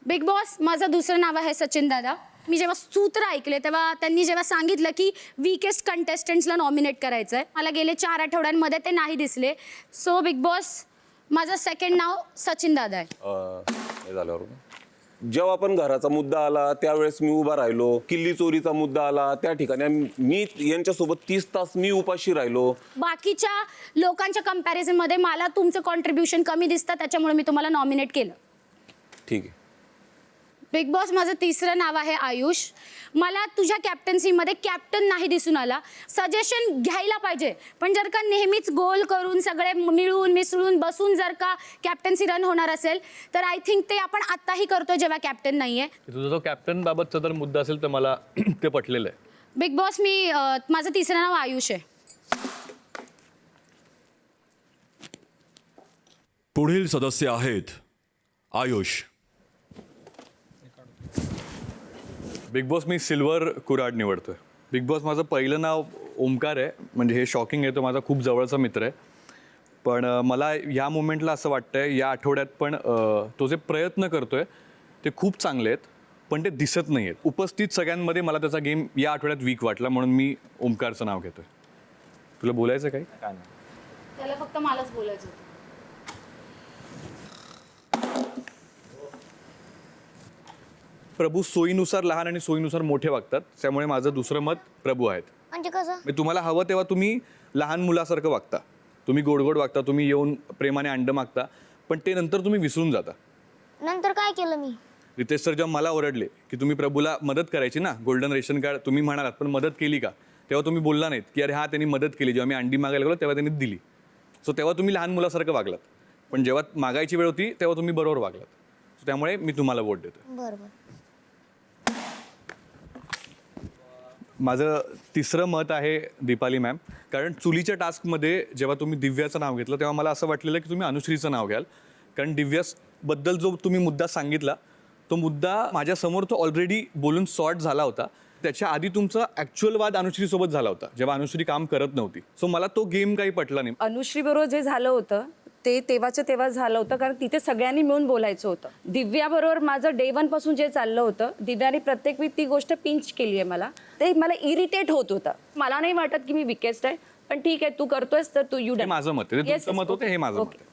बिग बॉस, माझं दुसरं नाव आहे सचिन दादा. मी जेव्हा सूत्र ऐकले तेव्हा त्यांनी जेव्हा सांगितलं की वीकेस्ट कंटेस्टंट्सला नॉमिनेट करायचं आहे, मला गेले 4 आठवड्यांमध्ये ते नाही दिसले. सो बिग बॉस, माझं सेकंड नाव सचिन दादा आहे. हे झाल्यावर जेव्हा पण घराचा मुद्दा आला त्यावेळेस मी उभा राहिलो. किल्ली चोरीचा मुद्दा आला त्या ठिकाणी मी यांच्यासोबत 30 तास मी उपाशी राहिलो. बाकीच्या लोकांच्या कंपॅरिझनमध्ये मला तुमचं कॉन्ट्रीब्युशन कमी दिसतं, त्याच्यामुळे मी तुम्हाला नॉमिनेट केलं. ठीक आहे. बिग बॉस, माझं तिसरं नाव आहे आयुष. मला तुझ्या कॅप्टन्सीमध्ये कॅप्टन नाही दिसून आला. सजेशन घ्यायला पाहिजे, पण जर का नेहमीच गोल करून सगळे मिळून मिसळून बसून जर का कॅप्टन्सी रन होणार असेल तर आय थिंक ते आपण आत्ताही करतो जेव्हा कॅप्टन नाही आहे. तुझा जो कॅप्टन बाबतचा जर मुद्दा असेल तर मला ते पटलेलं आहे. बिग बॉस, माझं तिसरं नाव आयुष आहे. पुढील सदस्य आहेत आयुष. बिग बॉस, मी सिल्वर कुऱ्हाड निवडतोय. बिग बॉस, माझं पहिलं नाव ओमकार आहे. म्हणजे हे शॉकिंग आहे, तो माझा खूप जवळचा मित्र आहे. पण मला या मोमेंटला असं वाटतंय या आठवड्यात पण तो जे प्रयत्न करतोय ते खूप चांगले आहेत, पण ते दिसत नाही आहेत. उपस्थित सगळ्यांमध्ये मला त्याचा गेम या आठवड्यात वीक वाटला, म्हणून मी ओमकारचं नाव घेतोय. तुला बोलायचं काही? त्याला फक्त मलाच बोलायचं होतं. प्रभू सोयीनुसार लहान आणि सोयीनुसार मोठे वागतात, त्यामुळे माझं दुसरं मत प्रभू आहेत. म्हणजे कसं? तुम्हाला हवं तेव्हा तुम्ही लहान मुलासारखं वागता, तुम्ही गोड गोड वागता, तुम्ही येऊन प्रेमाने अंड मागता, पण ते नंतर तुम्ही विसरून जाता. नंतर काय केलं मी? रितेश सर जेव्हा मला ओरडले की तुम्ही प्रभूला मदत करायची ना, गोल्डन रेशन कार्ड तुम्ही म्हणालात पण मदत केली का, तेव्हा तुम्ही बोलला नाहीत की अरे हा त्यांनी मदत केली. जेव्हा मी अंडी मागायला गेलो तेव्हा त्यांनी दिली. सो तेव्हा तुम्ही लहान मुलासारखं वागलात, पण जेव्हा मागायची वेळ होती तेव्हा तुम्ही बरोबर वागलात. सो त्यामुळे मी तुम्हाला वोट देतो. बरोबर. माझं तिसरं मत आहे दीपाली मॅम. कारण चुलीच्या टास्कमध्ये जेव्हा तुम्ही दिव्याचं नाव घेतलं तेव्हा मला असं वाटलेलं की तुम्ही अनुश्रीचं नाव घ्याल. कारण दिव्याबद्दल जो तुम्ही मुद्दा सांगितला तो मुद्दा माझ्यासमोर तो ऑलरेडी बोलून सॉर्ट झाला होता. त्याच्या आधी तुमचा ॲक्च्युअल वाद अनुश्रीसोबत झाला होता जेव्हा अनुश्री काम करत नव्हती. सो मला तो गेम काही पटला नाही. अनुश्रीबरोबर जे झालं होतं ते तेव्हाच्या तेव्हा झालं होतं, कारण तिथे सगळ्यांनी मिळून बोलायचं होतं. दिव्याबरोबर माझं डे 1 पासून जे चाललं होतं, दिव्याने प्रत्येक वेळी ती गोष्ट पिंच केली आहे मला. ते मला इरिटेट होत होतं. मला नाही वाटत की मी विकेस्ट आहे, पण ठीक आहे, तू करतोयस तर तू यू डन. माझं मत आहे, तुमचं मत होतं, हे माझं मत आहे.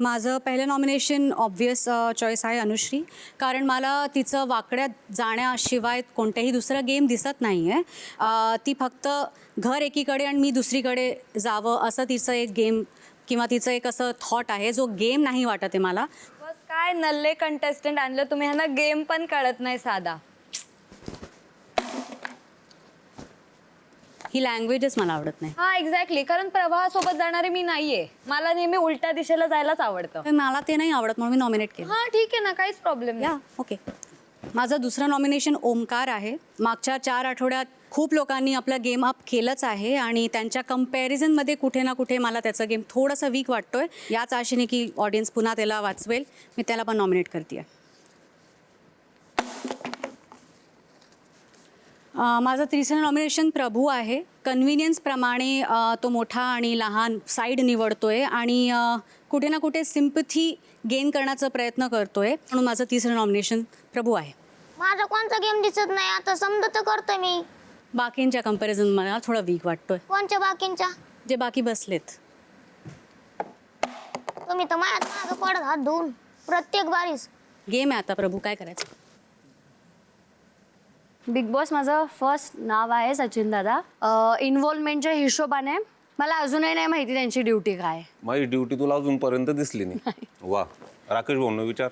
माझं पहिलं नॉमिनेशन ऑब्व्हियस चॉईस आहे अनुश्री. कारण मला तिचं वाकड्यात जाण्याशिवाय कोणत्याही दुसरा गेम दिसत नाही आहे. ती फक्त घर एकीकडे आणि मी दुसरीकडे जावं असं तिचं एक गेम किंवा तिचं एक असं थॉट आहे, जो गेम नाही वाटत आहे मला. बस काय नल्ले कंटेस्टंट आणलं तुम्ही, ह्यांना गेम पण कळत नाही साधा. ही लँग्वेजच मला आवडत नाही. हा एक्झॅक्टली, कारण प्रवाहासोबत जाणारे मी नाहीये. मला नेहमी उलट्या दिशेला जायलाच आवडतं. मला ते नाही आवडत म्हणून मी नॉमिनेट केलं. हा ठीक आहे ना, काहीच प्रॉब्लेम नाही. ओके. माझं दुसरं नॉमिनेशन ओमकार आहे. मागच्या 4 आठवड्यात खूप लोकांनी आपला गेम अप केलंच आहे आणि त्यांच्या कंपॅरिझनमध्ये कुठे ना कुठे मला त्याचा गेम थोडासा वीक वाटतोय. याच आशेने की ऑडियन्स पुन्हा त्याला वाचवेल, मी त्याला पण नॉमिनेट करते. माझं तिसरं नॉमिनेशन प्रभू आहे. कन्व्हिनियन्सप्रमाणे तो मोठा आणि लहान साईड निवडतोय आणि कुठे ना कुठे सिम्पथी गेन करण्याचा प्रयत्न करतोय, म्हणून माझं तिसरं नॉमिनेशन प्रभू आहे. माझा कोणता गेम दिसत नाही आता, समजा तर करतोय मी. बाकींच्या कम्पॅरिझन मला थोडा वीक वाटतोय. कोणच्या बाकींच्या? जे बाकी बसलेत. तुम्ही तर माझं पडत हात धुवून प्रत्येक बारीस. गेम आहे आता प्रभू, काय करायचं? बिग बॉस माझं फर्स्ट नाव आहे सचिन दादा. इन्व्हॉल्वमेंटच्या हिशोबाने मला अजूनही नाही माहिती त्यांची ड्युटी काय आहे. माझी ड्युटी तुला अजूनपर्यंत दिसली नाही. वा, राकेश भाऊंना विचार.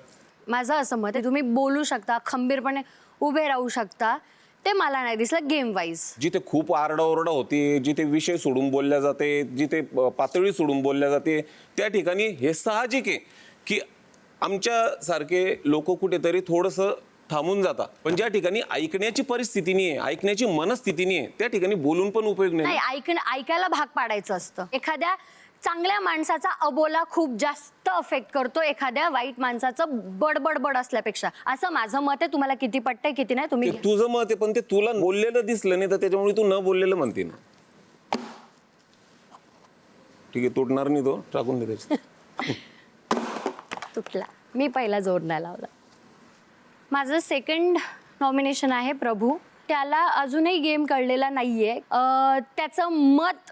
माझं असं मत आहे, तुम्ही बोलू शकता, खंबीरपणे उभे राहू शकता, ते मला नाही दिसलं गेम वाईज. जिथे खूप आरडाओरडा होती, जिथे विषय सोडून बोलल्या जाते, जिथे पातळी सोडून बोलल्या जाते, त्या ठिकाणी हे साहजिक आहे की आमच्यासारखे लोक कुठेतरी थोडंसं थांबून जातात. पण ज्या ठिकाणी ऐकण्याची परिस्थिती नाही आहे, ऐकण्याची मनस्थिती नाही आहे, त्या ठिकाणी बोलून पण उपयोग नाही. ऐकायला भाग पाडायचं असतं. एखाद्या चांगल्या माणसाचा अबोला खूप जास्त अफेक्ट करतो एखाद्या वाईट माणसाचं बडबड असल्यापेक्षा, असं माझं मत आहे. तुम्हाला किती पटतंय किती नाही तुम्ही. तुझं मत आहे, पण ते तुला बोललेलं दिसलं नाही तर त्याच्यामुळे तू न बोललेलं म्हणते ना. ठीक आहे, तुटणार नाही तो, टाकून दे त्याच्यात. तुटला. मी पहिला जोर नाही लावला. माझं सेकंड नॉमिनेशन आहे प्रभू. त्याला अजूनही गेम कळलेला नाहीये. त्याचं मत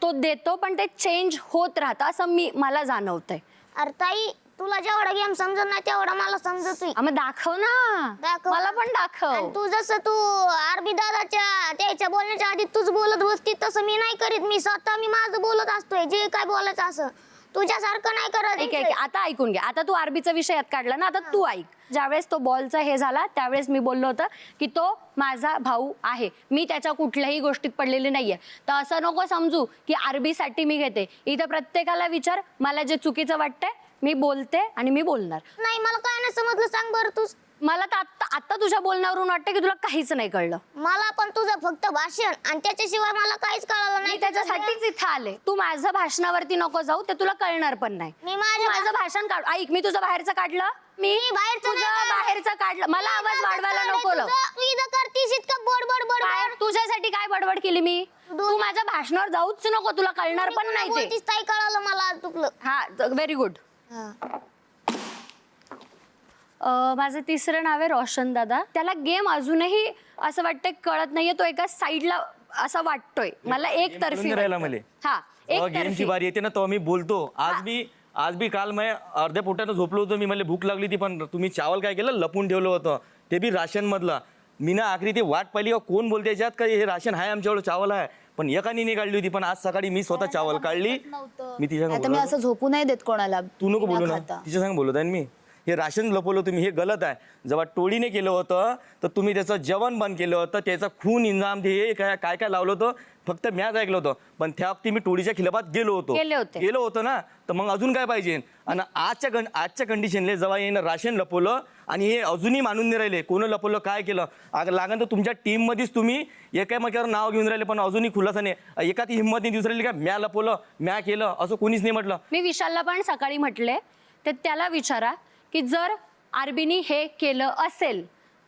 तो देतो पण ते चेंज होत राहतं असं मला जाणवतंय. अरे ताई, तुला जेवढा गेम समजत नाही तेवढा मला समजतोय. मग दाखव ना, मला पण दाखव. तू जसं तू आरबी दादाच्या त्याच्या बोलण्याच्या आधी तूच बोलत बसती तसं मी नाही करीत. मी स्वतः मी माझं बोलत असतोय जे काय बोलायचं असं. तुझ्यासारखं नाही करत. आता ऐकून घे. आता तू आरबीचा विषय यात काढला ना, आता तू ऐक. ज्यावेळेस तो बॉलचा हे झाला त्यावेळेस मी बोललो होतं की तो माझा भाऊ आहे, मी त्याच्या कुठल्याही गोष्टीत पडलेली नाहीये. तर असं नको समजू की आरबीसाठी मी घेते. इथं प्रत्येकाला विचार, मला जे चुकीचं वाटतंय मी बोलते आणि मी बोलणार नाही. मला काय नाही समजलं, सांग बरं तूच. मला तर आता तुझ्या बोलण्यावरून वाटतं की तुला काहीच नाही कळलं. मला पण तुझं फक्त भाषण आणि त्याच्याशिवाय मला काहीच कळलं नाही. त्याच्यासाठीच इथं आले. तू माझं भाषणावरती नको जाऊ, ते तुला कळणार पण नाही. मी माझं भाषण काढ. ऐक, मी तुझं बाहेरचं काढलं, मी बाहेरचं काढलं. मला आवाज वाढवायला नको. तू इथं करतीस इतकं बडबड. तुझ्यासाठी काय बडबड केली मी? तू माझ्या भाषणावर जाऊच नको, तुला कळणार पण नाही ते. ताई कळलं मला तुला. हा, व्हेरी गुड. माझं तिसरं नाव आहे रोशन दादा. त्याला गेम अजूनही असं वाटतंय कळत नाहीये, तो एका साईडला असं वाटतोय मला एकतर्फी. हा, गेमची बारी येते ना तेव्हा मी बोलतो. आज बी काल मी अर्ध्या पोटानं झोपलो होतो. मला भूक लागली ती, पण तुम्ही चावल काय केलं, लपून ठेवलं होतं, ते बी राशन मधलं. मी ना आखरी ते वाट पाहिली कोण बोलते याच्यात का हे राशन आहे आमच्याकडे, चावल आहे. पण एकाने नाही काढली होती, पण आज सकाळी मी स्वतः चावल काढली. मी तिच्या मी असं झोपू नाही देत कोणाला. तू नको बोलू ना, तिच्या सांग बोलत आहे मी. हे राशन लपवलं तुम्ही, हे गलत आहे. जेव्हा टोळीने केलं होतं तर तुम्ही त्याचं जेवण बंद केलं होतं, त्याचा खून इंजाम हे काय काय लावलं होतं फक्त मॅच ऐकलं होतं. पण त्या वक्ती मी टोळीच्या खिलाफात गेलो होतो ना, तर मग अजून काय पाहिजे. आणि आजच्या कंडिशनले जेव्हा येणं राशन लपवलं आणि हे अजूनही मानून नाही राहिले कोण लपवलं काय केलं. लागण तर तुमच्या टीममध्येच तुम्ही एकामेकावर नाव घेऊन राहिले, पण अजूनही खुलासा नाही. एकाची हिंमत नाही दिसून राहिली का म्या लपवलं म्या केलं, असं कोणीच नाही म्हटलं. मी विशालला पण सकाळी म्हटले, तर त्याला विचारा की जर आरबीनी हे केलं असेल,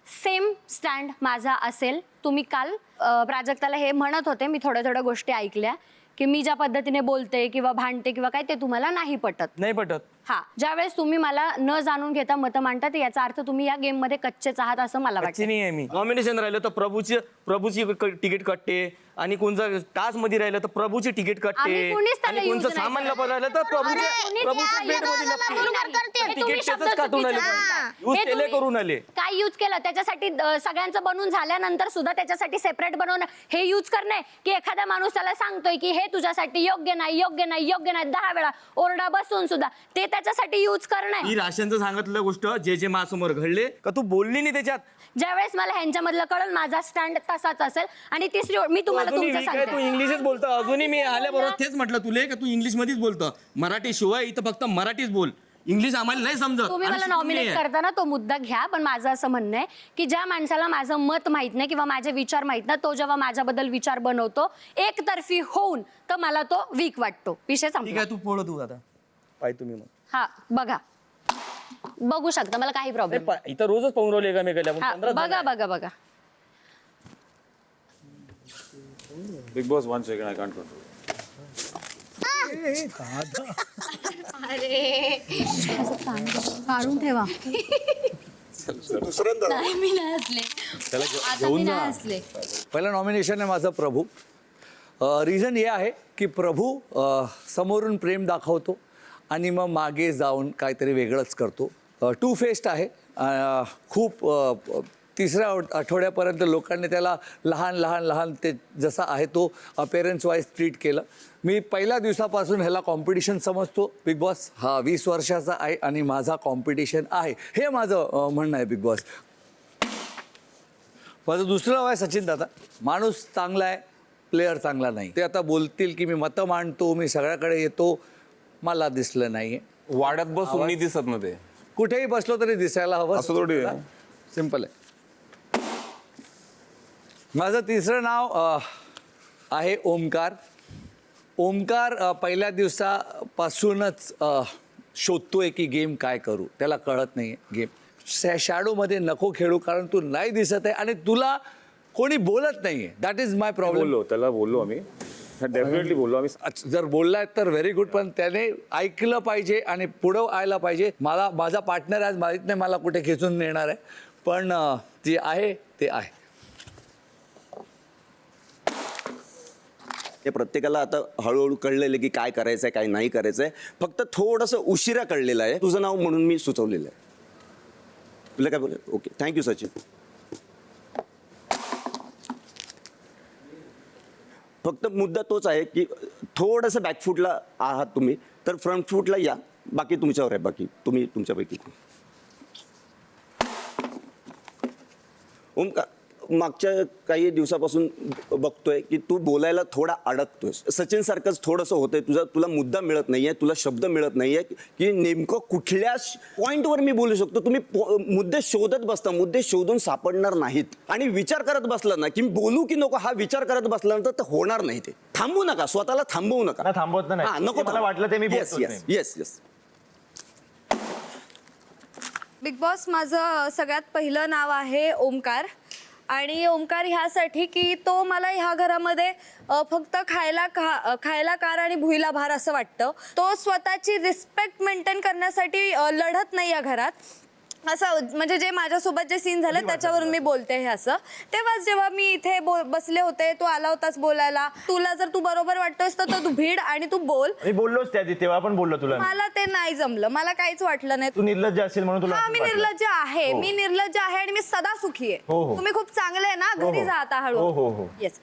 सेम स्टँड माझा असेल. तुम्ही काल प्राजक्ताला हे म्हणत होते, मी थोड्या गोष्टी ऐकल्या की मी ज्या पद्धतीने बोलते किंवा भांडते किंवा काय ते तुम्हाला नाही पटत. हा, ज्यावेळेस तुम्ही मला न जाणून घेता मतं मांडतात याचा अर्थ तुम्ही या गेम मध्ये कच्चेच आहात असं मला वाटतं. नाही आहे मी. नॉमिनेशन राहिलं तर प्रभूची तिकीट कटते, आणि कोणचं टास्क मध्ये राहिलं तर प्रभूची तिकीट कटते, आणि कोणचं सामान लपत राहिलं तर प्रभूच्या प्लेट मध्ये तिकीट काटून आले, यूज केले करून आले. काय यूज केलं त्याच्यासाठी सगळ्यांचं बनवून झाल्यानंतर सुद्धा त्याच्यासाठी सेपरेट बनवणं हे यूज करणे, की एखादा माणूस त्याला सांगतोय की हे तुझ्यासाठी योग्य नाही 10 वेळा ओरडा बसून सुद्धा ते त्याच्यासाठी यूज करणं. ही राशनचं सांगितलं गोष्ट जे माझ्यासमोर घडले का तू बोलली नाही त्याच्यात. ज्यावेळेस मला ह्यांच्यामधलं कळलं माझा स्टँड तसाच असेल. आणि तिसरी मी तुम्हाला तुमचं सांगते, तू इंग्लिशच बोलतो. अजूनही मी आल्याबरोबर तेच म्हटलं तुले का तू इंग्लिश मध्येच बोलतो, मराठी शिवाय इथं फक्त मराठीच बोल, इंग्लिश आम्हाला नाही समजत. तुम्ही मला नॉमिनेट करताना तो मुद्दा घ्या, पण माझं असं म्हणणं आहे की ज्या माणसाला माझं मत माहित नाही किंवा माझे विचार माहित नाही, तो जेव्हा माझ्याबद्दल विचार बनवतो एकतर्फी होऊन, तर मला तो वीक वाटतो. विषय संपला. तू पोळ तू आता पाय तुम्ही मग. हा, बघू शकता, मला काही प्रॉब्लेम. इथं रोजच पाहून राहिले का मी गेल्या. बघा big boss 1 second I can't control. काढून ठेवा. नाही मी नाही हसले. आता मी नाही हसले. पहिलं नॉमिनेशन आहे माझं प्रभू. रिझन हे आहे की प्रभू समोरून प्रेम दाखवतो आणि मग मागे जाऊन काहीतरी वेगळंच करतो. टू फेस्ड आहे. खूप तिसऱ्या आठवड्यापर्यंत लोकांनी त्याला लहान लहान लहान ते जसा आहे तो अपेरन्स वाईज ट्रीट केलं. मी पहिल्या दिवसापासून ह्याला कॉम्पिटिशन समजतो. बिग बॉस हा 20 वर्षाचा आहे आणि माझा कॉम्पिटिशन आहे, हे माझं म्हणणं आहे. बिग बॉस माझं दुसरं नाव आहे सचिन दादा. माणूस चांगला आहे, प्लेअर चांगला नाही. ते आता बोलतील की मी मतं मांडतो, मी सगळ्याकडे येतो, मला दिसलं नाही. वाड्यात बसून मी दिसत नव्हते. कुठेही बसलो तरी दिसायला हवं, असं थोडी आहे. सिम्पल आहे. माझं तिसरं नाव आहे ओमकार. ओमकार पहिल्या दिवसापासूनच शोधतोय की गेम काय करू, त्याला कळत नाही आहे गेम. शॅडोमध्ये नको खेळू कारण तू नाही दिसत आहे आणि तुला कोणी बोलत नाही आहे. That is my problem. बोललो त्याला, बोललो आम्ही, डेफिनेटली बोललो आम्ही. जर बोललाय तर व्हेरी गुड, पण त्याने ऐकलं पाहिजे आणि पुढं यायला पाहिजे. माझा पार्टनर आज माहीत नाही मला कुठे खेचून नेणार आहे, पण जे आहे ते आहे. हे प्रत्येकाला आता हळूहळू कळलेलं की काय करायचंय काय नाही करायचंय. फक्त थोडंसं उशिरा कळलेलं आहे. तुझं नाव म्हणून मी सुचवलेलं आहे. तुला काय बोल. Okay, thank you Sachin. फक्त मुद्दा तोच आहे की थोडंसं बॅकफूटला आहात तुम्ही, तर फ्रंट फूटला या. बाकी तुमच्यावर आहे. बाकी तुम्ही तुमच्यापैकी. ओमकार, मागच्या काही दिवसापासून बघतोय की तू बोलायला थोडा अडकतोय. सचिन सारखंच थोडंसं होतंय तुला मुद्दा मिळत नाहीये, तुला शब्द मिळत नाहीये की नेमकं कुठल्या पॉईंटवर मी बोलू शकतो. तुम्ही मुद्दे शोधत बसता, मुद्दे शोधून सापडणार नाहीत आणि विचार करत बसला ना की बोलू की नको, हा विचार करत बसल्यानंतर तर होणार नाही. ते थांबू नका, स्वतःला थांबवू नका. थांबवत नाही, नको मला वाटलं ते मी yes yes yes yes. Bigg Boss माझं सगळ्यात पहिलं नाव आहे ओमकार. आणि ओमकार ह्यासाठी की तो मला ह्या घरामध्ये फक्त खायला कार आणि भुईला भार असं वाटतं. तो स्वतःची रिस्पेक्ट मेंटेन करण्यासाठी लढत नाही या घरात. असं म्हणजे जे माझ्यासोबत जे सीन झाले त्याच्यावरून मी बोलते हे असं. तेव्हाच जेव्हा मी इथे बसले होते, तू आला होतास बोलायला. तुला जर तू बरोबर वाटतोस तर तू भिड आणि तू बोल. मी बोललोच त्या तेव्हा पण बोललो तुला. मला ते नाही जमलं, मला काहीच वाटलं नाही. तू निर्लज्ज असेल म्हणून तुला. हा, मी निर्लज्ज आहे. मी निर्लज्ज आहे आणि मी सदा सुखी आहे. तुम्ही खूप चांगले आहे ना, घरी जा आता हळू. हो. येस.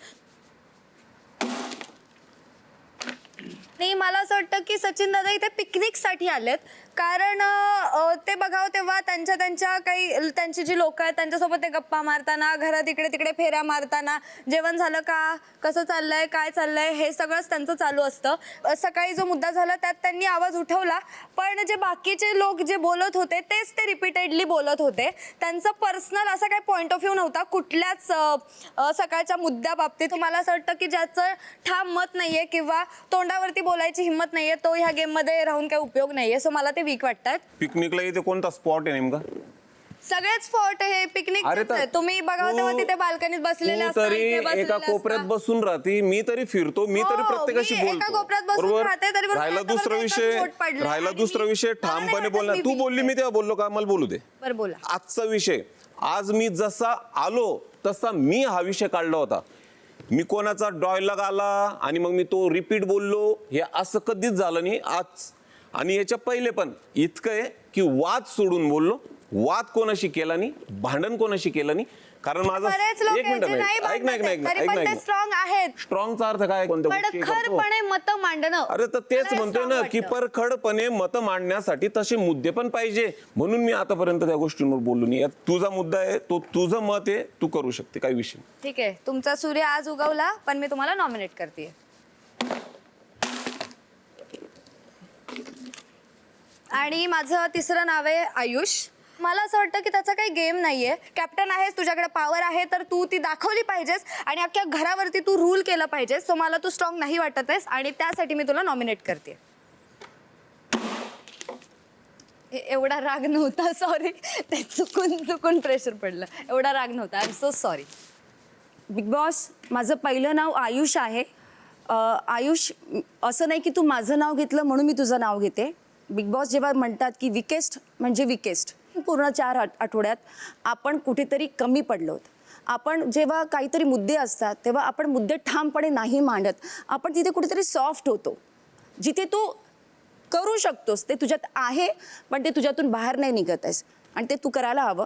नाही, मला असं वाटतं की सचिन दादा इथे पिकनिकसाठी आलेत. कारण ते बघावं तेव्हा त्यांच्या काही त्यांची जी लोक आहेत त्यांच्यासोबत ते गप्पा मारताना, घरात इकडे तिकडे फेऱ्या मारताना, जेवण झालं का, कसं चाललंय, काय चाललंय, हे सगळंच त्यांचं चालू असतं. सकाळी जो मुद्दा झाला त्यात त्यांनी आवाज उठवला, पण जे बाकीचे लोक जे बोलत होते तेच ते रिपीटेडली बोलत होते. त्यांचं पर्सनल असा काही पॉईंट ऑफ व्ह्यू नव्हता कुठल्याच सकाळच्या मुद्द्याबाबतीत. मला असं वाटतं की ज्याचं ठाम मत नाहीये किंवा तोंडावरती बोलायची हिंमत नाहीये तो ह्या गेम मध्ये राहून काही उपयोग नाहीये. सो मला ते वीक वाटतात. पिकनिकला इथे कोणता स्पॉट आहे नेमका? सगळेच स्पॉट हे पिकनिक. तुम्ही बघा तेव्हा तिथे बाल्कनीत बसलेले असतात, तरी इथे बसलेले एका कोपऱ्यात असतात. बसून राहती, मी तरी फिरतो, मी तरी प्रत्येकाशी मी एका कोपऱ्यात बोलतो. बसून राहते, तरी पण राहिला माझ्यावर दुसरा एकच विषय, बोट पडलंय राहिला आणि दुसरा मी- विषय मला नाही ठामपणे वाटत बोलणार. मी तू weak बोलली, मी तेव्हा बोललो का? मला बोलू दे. बरं बोला. आजचा विषय, आज मी जसा आलो तसा मी हा विषय काढला होता. मी कोणाचा डायलॉग आला आणि मग मी तो रिपीट बोललो, हे असं कधीच झालं नाही आज. आणि याच्या पहिले पण इतकं आहे की वाद सोडून बोललो. वाद कोणाशी केला नाही, भांडण कोणाशी केलं नाही. कारण माझा बरेच लोक एक आहेत जे नाही मिनिट, ऐक भांडत आहेत, तरी पण ते स्ट्रॉंग आहेत. स्ट्रॉंगचा अर्थ काय? कोणत्या गोष्टी करतो? परखडपणे मत मांडणं. अरे तर तेच मला म्हणतोय strong ना की वाटतं. परखडपणे मत मांडण्यासाठी तसे मुद्दे पण पाहिजे. म्हणून मी आतापर्यंत त्या गोष्टींवर बोललो नाही. यात तुझा मुद्दा आहे, तो तुझं मत आहे, तू करू शकते, काही विषय नाही. ठीक आहे, तुमचा सूर्य आज उगवला पण मी तुम्हाला नॉमिनेट करते. आणि माझं तिसरं नाव आहे आयुष. मला असं वाटतं की त्याचा काही गेम नाहीये. कॅप्टन आहेस, तुझ्याकडे पॉवर आहे, तर तू ती दाखवली पाहिजेस आणि अख्ख्या घरावरती तू रूल केलं पाहिजेस. सो मला तू स्ट्रॉंग नाही वाटत आहेस आणि त्यासाठी मी तुला नॉमिनेट करते. एवढा राग नव्हता, सॉरी. ते चुकून प्रेशर पडलं. एवढा राग नव्हता, I am so sorry. Big Boss, माझं पहिलं नाव आयुष आहे. आयुष, असं नाही की तू माझं नाव घेतलं म्हणून मी तुझं नाव घेते. बिग बॉस जेव्हा म्हणतात की विकेस्ट म्हणजे विकेस्ट, पूर्ण 4 आठवड्यात आपण कुठेतरी कमी पडलो आहोत. आपण जेव्हा काहीतरी मुद्दे असतात तेव्हा आपण मुद्दे ठामपणे नाही मांडत. आपण तिथे कुठेतरी सॉफ्ट होतो. जिथे तू करू शकतोस ते तुझ्यात आहे, पण ते तुझ्यातून बाहेर नाही निघत आहेस आणि ते तू करायला हवं.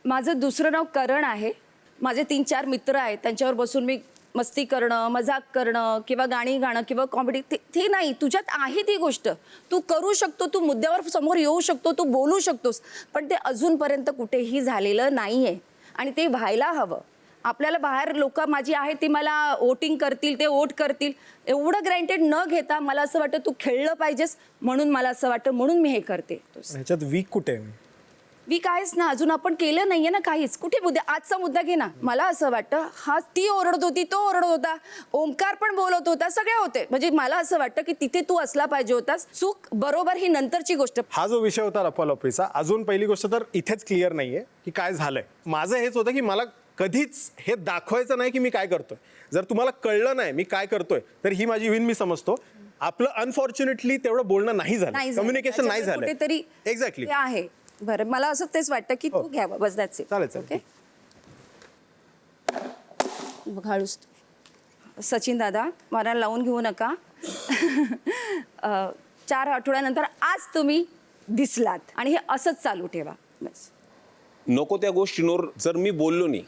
माझं दुसरं नाव करण आहे. माझे 3-4 मित्र आहेत, त्यांच्यावर बसून मी मस्ती करणं, मजाक करणं किंवा गाणी गाणं किंवा कॉमेडी, ते नाही. तुझ्यात आहे ती गोष्ट, तू करू शकतो, तू मुद्द्यावर समोर येऊ शकतो, तू बोलू शकतोस, पण ते अजूनपर्यंत कुठेही झालेलं नाही आहे आणि ते व्हायला हवं. आपल्याला बाहेर लोक माझी आहेत ती मला वोटिंग करतील, ते वोट करतील, एवढं ग्रँटेड न घेता मला असं वाटतं तू खेळलं पाहिजेस, म्हणून मला असं वाटतं, म्हणून मी हे करते. ह्याच्यात वीक कुठे आहे? वीक आहेस ना, अजून आपण केलं नाहीये ना काहीच. कुठे मुद्दा, आजचा मुद्दा घे ना. मला असं वाटतं हा ती ओरडत होती, तो ओरडत होता, ओंकार पण बोलत होता, सगळे होते. म्हणजे मला असं वाटतं की तिथे तू असला पाहिजे होतास. चूक बरोबर ही नंतरची गोष्ट. हा जो विषय होता लपालपीचा, अजून पहिली गोष्ट तर इथेच क्लिअर नाहीये की काय झालंय. माझं हेच होतं की मला कधीच हे दाखवायचं नाही की मी काय करतोय. जर तुम्हाला कळलं नाही मी काय करतोय तर ही माझी विन मी समजतो. आपलं अनफॉर्च्युनेटली तेवढं बोलणं नाही झालं, कम्युनिकेशन नाही झालं कुठेतरी एक्झॅक्टली. ते आहे. बरं, मला असं तेच वाटतं की तू घ्यावं, बस दॅट्स इट. चालेल. ओके, हळूच. सचिन दादा, मला लावून घेऊ नका. 4 आठवड्यानंतर आज तुम्ही दिसलात आणि हे असंच चालू ठेवा बस. नको त्या गोष्टींवर जर मी बोललो नाही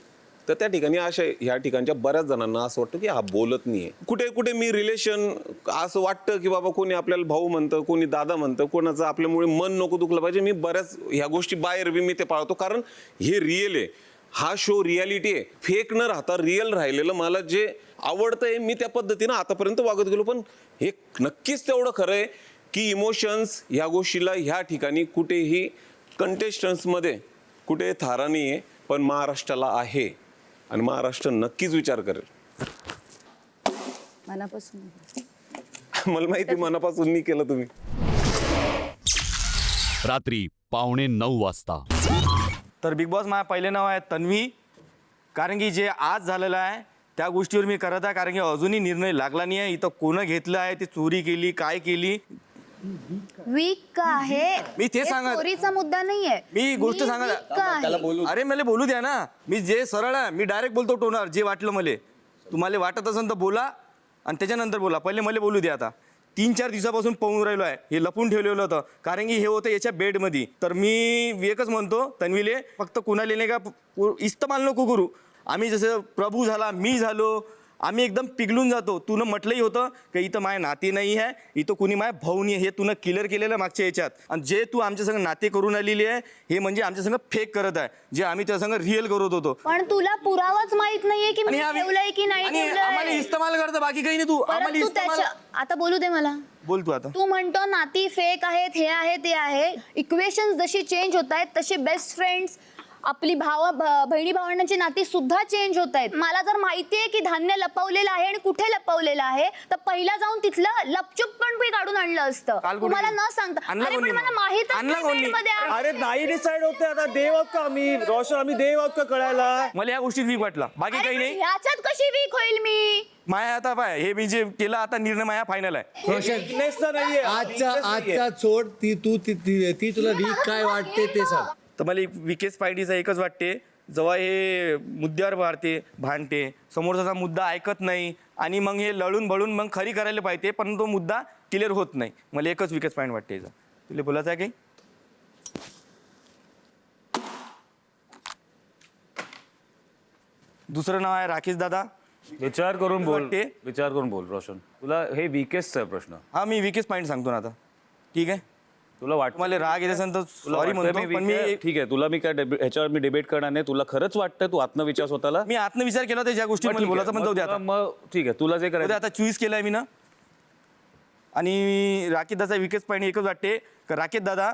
तर त्या ठिकाणी अशा ह्या ठिकाणच्या बऱ्याच जणांना असं वाटतं की हा बोलत नाहीये. कुठे कुठे मी रिलेशन असं वाटतं की बाबा कोणी आपल्याला भाऊ म्हणतं, कोणी दादा म्हणतं, कोणाचं आपल्यामुळे मन नको दुखलं पाहिजे. मी बऱ्याच ह्या गोष्टी बाहेर बी मी ते पाळतो, कारण हे रिअल आहे. हा शो रियालिटी आहे. फेक न राहता रिअल राहिलेलं मला जे आवडतंय मी त्या पद्धतीनं आतापर्यंत वागत गेलो. पण हे नक्कीच तेवढं खरं आहे की इमोशन्स ह्या गोष्टीला ह्या ठिकाणी कुठेही कंटेस्टंट्समध्ये कुठे थारा नाही आहे, पण महाराष्ट्राला आहे आणि महाराष्ट्र नक्कीच विचार करेल. मनापासून मला माहिती मनापासून नाही केलं तुम्ही. रात्री 8:45 वाजता. तर बिग बॉस माझं पहिले नाव आहे तन्वी. कारण की जे आज झालेलं आहे त्या गोष्टीवर मी करत आहे, कारण की अजूनही निर्णय लागला नाही आहे. इथं कोणं घेतलं आहे, ते चोरी केली, काय केली. वीक का आहे? मी ते हे सांगत- चोरीचा मुद्दा नाहीये. मी गोष्ट weak सांगा का आहे? अरे मला बोलू द्या ना. मी जे सरळ आहे मी डायरेक्ट बोलतो टोनार, जे वाटलं मला. तुम्हाला वाटत असेल तर बोला आणि त्याच्यानंतर बोला. पहिले मला बोलू द्या. आता 3-4 दिवसापासून पाहून राहिलो आहे, हे लपून ठेवलेलं होतं कारण की हे होतं याच्या बेडमध्ये. तर मी एकच म्हणतो तन्वीले, फक्त कुणाले नाही का इस्तेमाल नको करू. आम्ही जसं प्रभू झाला, मी झालो, आम्ही एकदम पिघलून जातो. तुनं म्हटलंही होतं की इथं माझे नाते नाही आहे, इथं कुणी माझ्या भाऊ नाही आहे. हे तुनं क्लिअर केलेलं मागच्या याच्यात. आणि जे तू आमच्या संग नाते करून आलेली आहे हे म्हणजे आमच्या संग फेक करत आहे, जे आम्ही त्या संग रिअल करत होतो. पण तुला पुरावाच माहित नाहीये की मी ठेवलंय की नाही आणि आम्हाला ठेवलंय. इस्तेमाल करतं, बाकी काही नाही. तू आम्हाला परंतु इस्तेमाल त्याच्या आता बोलू दे मला. बोल तू आता. तू म्हणतो नाती फेक आहेत, हे आहे ते आहे. इक्वेशन जशी चेंज होत आहेत तसे बेस्ट फ्रेंड्स, आपली बहिणी भावंडांची नाती सुद्धा चेंज होत आहेत. मला जर माहितीये की धान्य लपवलेलं आहे आणि कुठे लपवलेलं आहे तर पहिला जाऊन तिथलं लपचूप पण मी काढून आणलं असतं, तुम्हाला न सांगता. अरे पण मला माहितच नाही बेडमध्ये आहे. अरे नाही डिसाइड होते आता. देव आहोत का आम्ही, रोशन आम्ही देव आहोत का कळायला. मला या गोष्टीत वीक वाटला, बाकी अरे काही पण नाही. ह्याच्यात कशी वीक होईल मी? माया आता पाय हे मी जे केलं आता निर्णय माया फायनल आहे. आजचा सोड ती तुला वीक काय वाटते ते सांग. तर मला विकेस पायडीचा एकच वाटते, जेव्हा हे मुद्द्यावर भांडते, समोरचा मुद्दा ऐकत नाही आणि मग हे लढून बळून मग खरी करायला पाहिजे, पण तो मुद्दा क्लिअर होत नाही. मला एकच विकेस पॉईंट वाटते याचा. तुला बोलायचं आहे काही? दुसरं नाव आहे राकेश दादा. विचार करून बोल, विचार करून बोल रोशन. तुला हे वीकेस्ट आहे प्रश्न. हा मी विकेस पॉईंट सांगतो ना आता. ठीक आहे, तुला वाटतं मला राग येत असेल तर सॉरी म्हणतो, पण मी ठीक आहे. तुला मी काय ह्याच्यावर मी डिबेट करणार नाही. तुला खरंच वाटतं तू आत्मविचार स्वतःला? मी आत्मविचार केला होता ज्या गोष्टी मला बोलायचं, पण जाऊ द्या आता. मग ठीक आहे, तुला जे करायचं आता चॉईस केलाय मी ना. आणि राकेश दादा विकेट पॉईंट एकच वाटते की राकेश दादा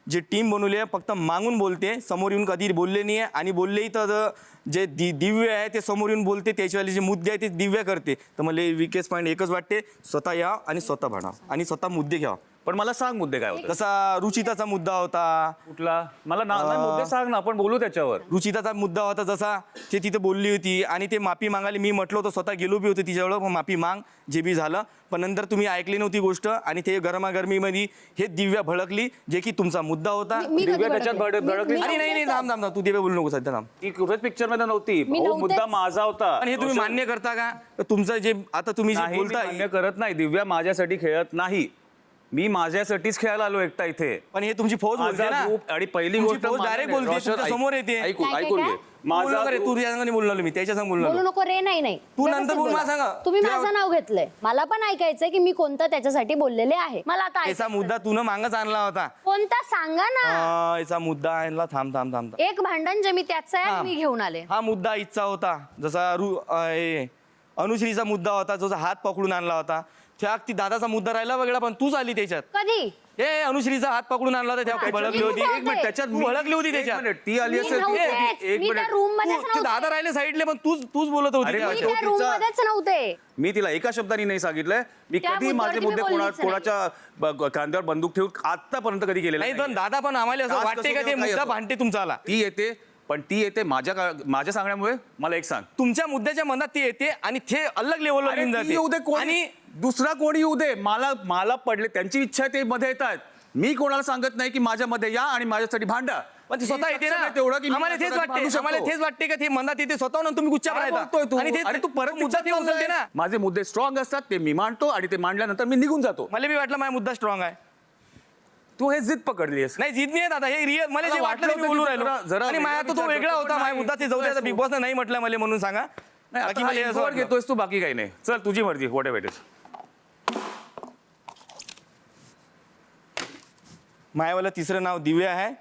जे टीम बनवली आहे फक्त मागून बोलते, समोर येऊन कधी बोलले नाही आहे. आणि बोललेही तर जे दिव्य आहे ते समोर येऊन बोलते, त्याच्यावाले जे मुद्दे आहेत ते दिव्य करते. तर मला विकेट पॉईंट एकच वाटते, स्वतः या आणि स्वतः भांडा आणि स्वतः मुद्दे घ्या. पण मला सांग मुद्दे काय होते. जसा रुचिताचा मुद्दा होता. कुठला? मला नाही, मुद्दे सांग ना, आपण बोलू त्याच्यावर. रुचिताचा मुद्दा होता जसा ते तिथे बोलली होती आणि ते माफी मागायला मी म्हटलं होतं, स्वतः गेलो बी होते तिच्याजवळ, मग माफी माग जे बी झालं. पण नंतर तुम्ही ऐकली नव्हती गोष्ट आणि ते गरमागरमीमध्ये हे दिव्या भडकली, जे की तुमचा मुद्दा होता. दिव्या त्याच्यात भडकली. अरे नाही थांब तू दिव्या बोलू नको सध्या थांब. ती कुठेच पिक्चर मध्ये नव्हती. मुद्दा माझा होता. आणि हे तुम्ही मान्य करता का? तुमचं जे आता तुम्ही जे बोलताय मान्य करत नाही. दिव्या माझ्यासाठी खेळत नाही, मी माझ्यासाठीच खेळायला आलो एकटा इथे. पण हे तुमची फौज बोलते ना. आणि पहिली गोष्ट डायरेक्ट बोलते, तुमच्या समोर येते. ऐकून घे. माझा तू सांगा बोललो मी त्याच्या सांग बोलू बोललो. नको रे. नाही तू नंतर बोल, मला सांगा. तुम्ही माझं नाव घेतलंय, मला पण ऐकायचंय की मी कोणतं त्याच्यासाठी बोललेले आहे. मला आता याचा मुद्दा तू मागच आणला होता. कोणता सांगा ना. याचा मुद्दा आणला. थांब एक भांडण जे मी त्याचं आहे आणि मी घेऊन आले. हा मुद्दा इच्छा होता. जसा अनुश्रीचा मुद्दा होता, जो हात पकडून आणला होता. त्या ती दादाचा मुद्दा राहिला वेगळा, पण तूच आली त्याच्यात. कधी? हे अनुश्रीचा हात पकडून आणला होता, तेव्हा भडकली होती. एक मिनिट, त्याच्यात भडकली होती त्याच्यात. ती आली असेल. एक मिनिट, ते दादा राहिले साईडले, पण तूच बोलत होती. मी तिला एका शब्दाने नाही सांगितलंय. मी त्या कधी माझे मुद्द्यावरती मुद्दे मी बोललीच कोणाच्या खांद्यावर बंदूक ठेवून आतापर्यंत कधी केलेलं नाही. पण दादा पण आम्हाला असं वाटते का ते मुद्दा भांडते तुमचा आला. ती येते, पण ती येते माझ्या सांगण्यामुळे. मला एक सांग, तुमच्या मुद्द्याच्या मनात ती येते आणि ते अलग लेवलवर घेऊन जाते. आणि दुसरा कोणी येऊ दे, मला पडले, त्यांची इच्छा ते मध्ये येतात. मी कोणाला सांगत नाही की माझ्यामध्ये या आणि माझ्यासाठी भांडा. पण ते स्वतः येते ना. तेवढं की आम्हाला तेच वाटते का ते मनात येते स्वतःहून, तुम्ही गुच्चा तू आणि तू परत मुद्दा ते उचलते ना. माझे मुद्दे स्ट्रॉंग असतात, ते मी मांडतो आणि ते मांडल्यानंतर मी निघून जातो. मला बी वाटलं माझा मुद्दा स्ट्रॉंग आहे. तू हे जिद पकडलीस. नाही जिद नाही दादा, हे रिअल. मला जे वाटलं मी बोलू राहिलो. आणि माझा तो वेगळा होता. माझा मुद्दा ते जाऊ द्या. बिग बॉसने नाही म्हटलं मला म्हणून सांगा. बाकी मला घेतोयस तू, बाकी काही नाही. चल तुझी मर्जी, व्हॉट एव्हर इट इज. मायावाला तिसरं नाव दिव्या आहे